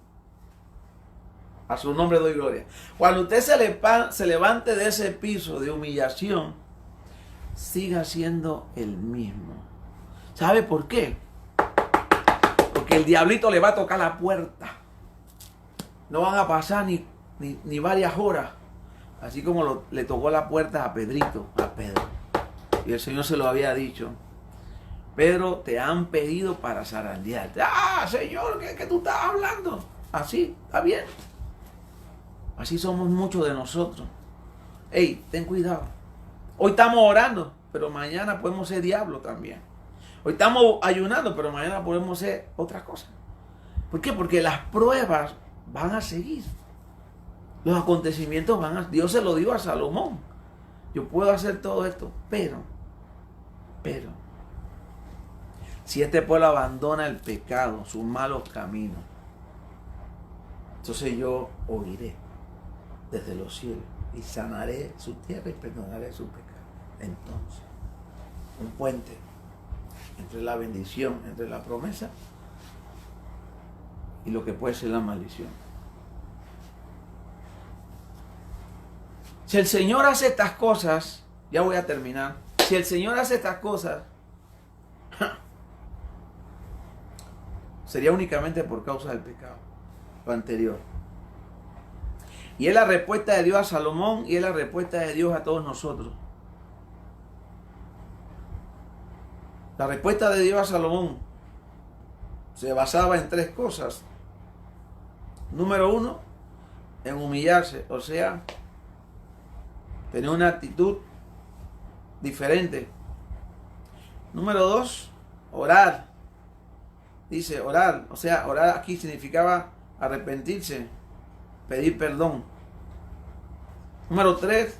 A su nombre doy gloria. Cuando usted se levante de ese piso de humillación, siga siendo el mismo. ¿Sabe por qué? Porque el diablito le va a tocar la puerta. No van a pasar ni varias horas. Así como le tocó la puerta a Pedrito, a Pedro. Y el Señor se lo había dicho. Pedro, te han pedido para zarandearte. Ah, Señor, ¿qué tú estás hablando? Así, está bien. Así somos muchos de nosotros. Ey, ten cuidado. Hoy estamos orando, pero mañana podemos ser diablo también. Hoy estamos ayunando, pero mañana podemos ser otra cosa. ¿Por qué? Porque las pruebas van a seguir. Los acontecimientos van a... Dios se lo dijo a Salomón. Yo puedo hacer todo esto, pero, si este pueblo abandona el pecado, sus malos caminos, entonces yo oiré desde los cielos y sanaré su tierra y perdonaré su pecado. Entonces, un puente entre la bendición, entre la promesa y lo que puede ser la maldición. Si el Señor hace estas cosas, ya voy a terminar. Si el Señor hace estas cosas, sería únicamente por causa del pecado, lo anterior. Y es la respuesta de Dios a Salomón y es la respuesta de Dios a todos nosotros. La respuesta de Dios a Salomón se basaba en tres cosas. Número uno, en humillarse, o sea, tener una actitud diferente. Número dos, orar. Dice orar, o sea, orar aquí significaba arrepentirse, pedir perdón. Número tres,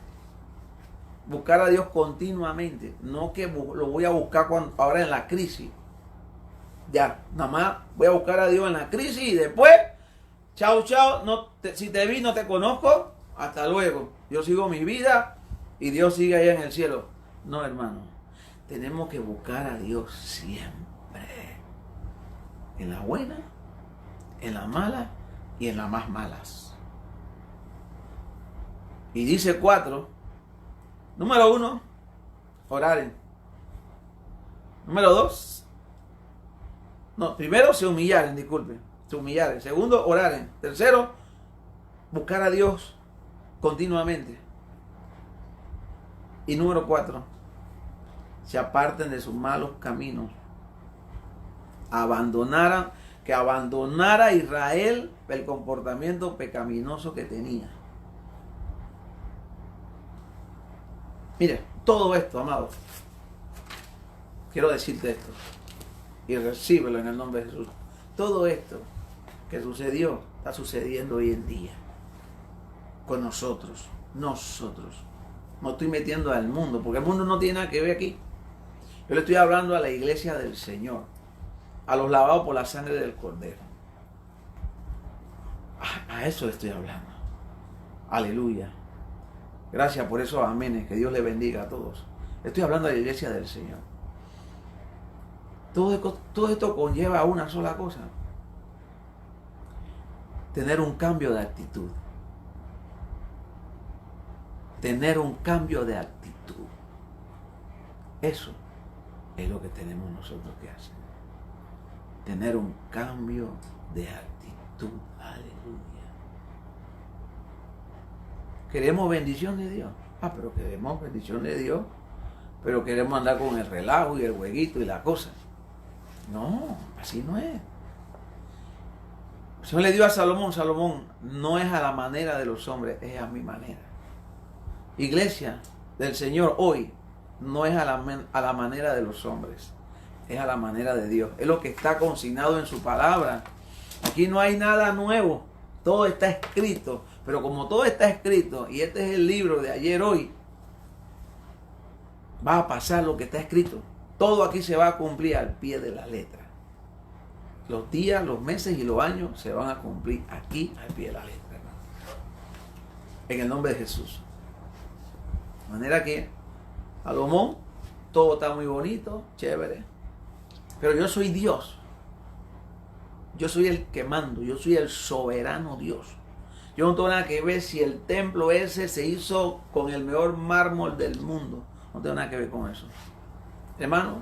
buscar a Dios continuamente. No que lo voy a buscar ahora en la crisis. Ya, nada más voy a buscar a Dios en la crisis y después, chao, si te vi no te conozco, hasta luego. Yo sigo mi vida y Dios sigue allá en el cielo. No, hermano, tenemos que buscar a Dios siempre. En la buena, en la mala y en las más malas. Y dice 4. Número 1, oraren. Número 2, primero se humillaren, disculpen. Se humillaren. Segundo, oraren. Tercero, buscar a Dios continuamente. Y número 4, se aparten de sus malos caminos. Que abandonara Israel el comportamiento pecaminoso que tenía. Mire, todo esto, amado, quiero decirte esto y recíbelo en el nombre de Jesús. Todo esto que sucedió está sucediendo hoy en día con nosotros. No estoy metiendo al mundo, porque el mundo no tiene nada que ver aquí. Yo le estoy hablando a la iglesia del Señor, a los lavados por la sangre del Cordero. A eso le estoy hablando. Aleluya. Gracias por esos amenes. Que Dios le bendiga a todos. Estoy hablando de la iglesia del Señor. Todo esto conlleva una sola cosa: tener un cambio de actitud. Tener un cambio de actitud. Eso es lo que tenemos nosotros que hacer. Tener un cambio de actitud. Aleluya. Queremos bendición de Dios. Pero queremos bendición de Dios, pero queremos andar con el relajo y el jueguito y la cosa. No, así no es. El Señor le dio a Salomón, no es a la manera de los hombres, es a mi manera. Iglesia del Señor hoy no es a la manera de los hombres, es a la manera de Dios. Es lo que está consignado en su palabra. Aquí no hay nada nuevo, todo está escrito. Pero como todo está escrito y este es el libro de ayer, hoy, va a pasar lo que está escrito. Todo aquí se va a cumplir al pie de la letra. Los días, los meses y los años se van a cumplir aquí al pie de la letra, hermano. En el nombre de Jesús. De manera que, Salomón, todo está muy bonito, chévere, pero yo soy Dios. Yo soy el que mando, yo soy el soberano Dios. Yo no tengo nada que ver si el templo ese se hizo con el mejor mármol del mundo. No tengo nada que ver con eso. Hermano,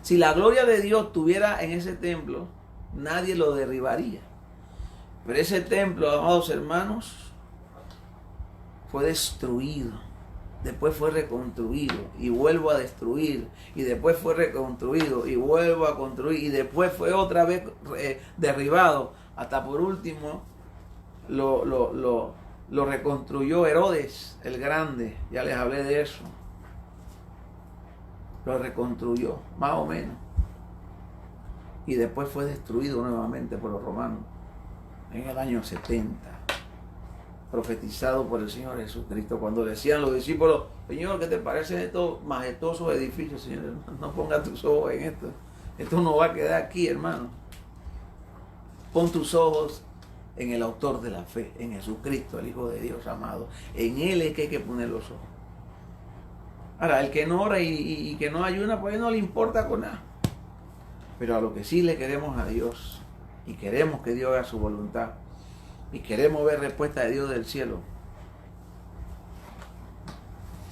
si la gloria de Dios estuviera en ese templo, nadie lo derribaría. Pero ese templo, amados hermanos, fue destruido. Después fue reconstruido y vuelvo a destruir. Y después fue reconstruido y vuelvo a construir. Y después fue otra vez derribado. Hasta por último lo reconstruyó Herodes el Grande. Ya les hablé de eso. Lo reconstruyó, más o menos. Y después fue destruido nuevamente por los romanos en el año 70. Profetizado por el Señor Jesucristo, cuando decían los discípulos: Señor, ¿qué te parecen estos majestuosos edificios? Señor, no pongas tus ojos en esto. Esto no va a quedar aquí, hermano. Pon tus ojos en el autor de la fe, en Jesucristo, el Hijo de Dios amado. En Él es que hay que poner los ojos. Ahora, el que no ora y que no ayuna, pues no le importa con nada. Pero a lo que sí le queremos a Dios, y queremos que Dios haga su voluntad, y queremos ver respuesta de Dios del cielo,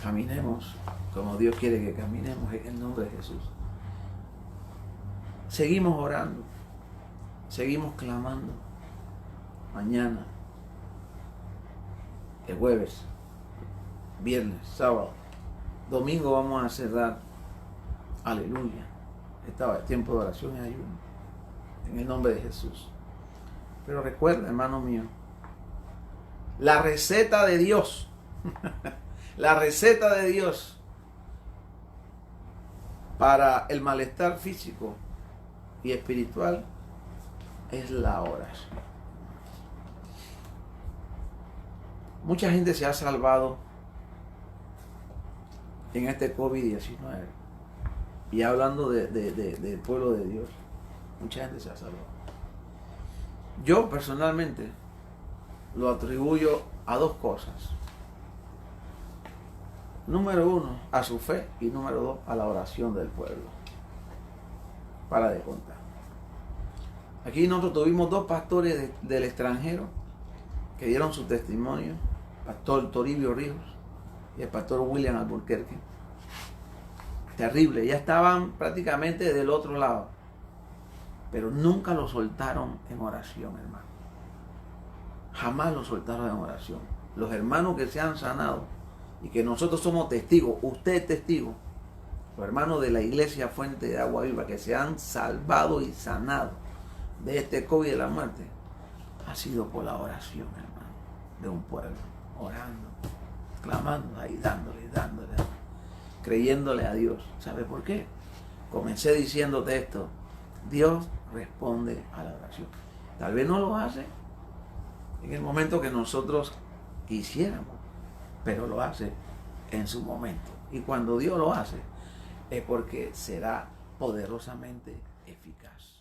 caminemos como Dios quiere que caminemos en el nombre de Jesús. Seguimos orando, seguimos clamando. Mañana, el jueves, viernes, sábado, domingo vamos a cerrar, aleluya, estaba el tiempo de oración y ayuno, en el nombre de Jesús. Pero recuerda, hermano mío, la receta de Dios, la receta de Dios para el malestar físico y espiritual es la oración. Mucha gente se ha salvado en este COVID-19. Y hablando del pueblo de Dios, mucha gente se ha salvado. Yo personalmente lo atribuyo a dos cosas. Número uno, a su fe, y número dos, a la oración del pueblo. Para de contar. Aquí nosotros tuvimos dos pastores del extranjero que dieron su testimonio, el pastor Toribio Ríos y el pastor William Alburquerque. Terrible, ya estaban prácticamente del otro lado, pero nunca lo soltaron en oración, hermano. Jamás lo soltaron en oración. Los hermanos que se han sanado y que nosotros somos testigos, usted es testigo, los hermanos de la iglesia Fuente de Agua Viva que se han salvado y sanado de este COVID de la muerte, ha sido por la oración, hermano, de un pueblo, orando, clamando ahí, dándole, creyéndole a Dios. ¿Sabe por qué? Comencé diciéndote esto: Dios responde a la oración. Tal vez no lo hace en el momento que nosotros quisiéramos, pero lo hace en su momento. Y cuando Dios lo hace, es porque será poderosamente eficaz.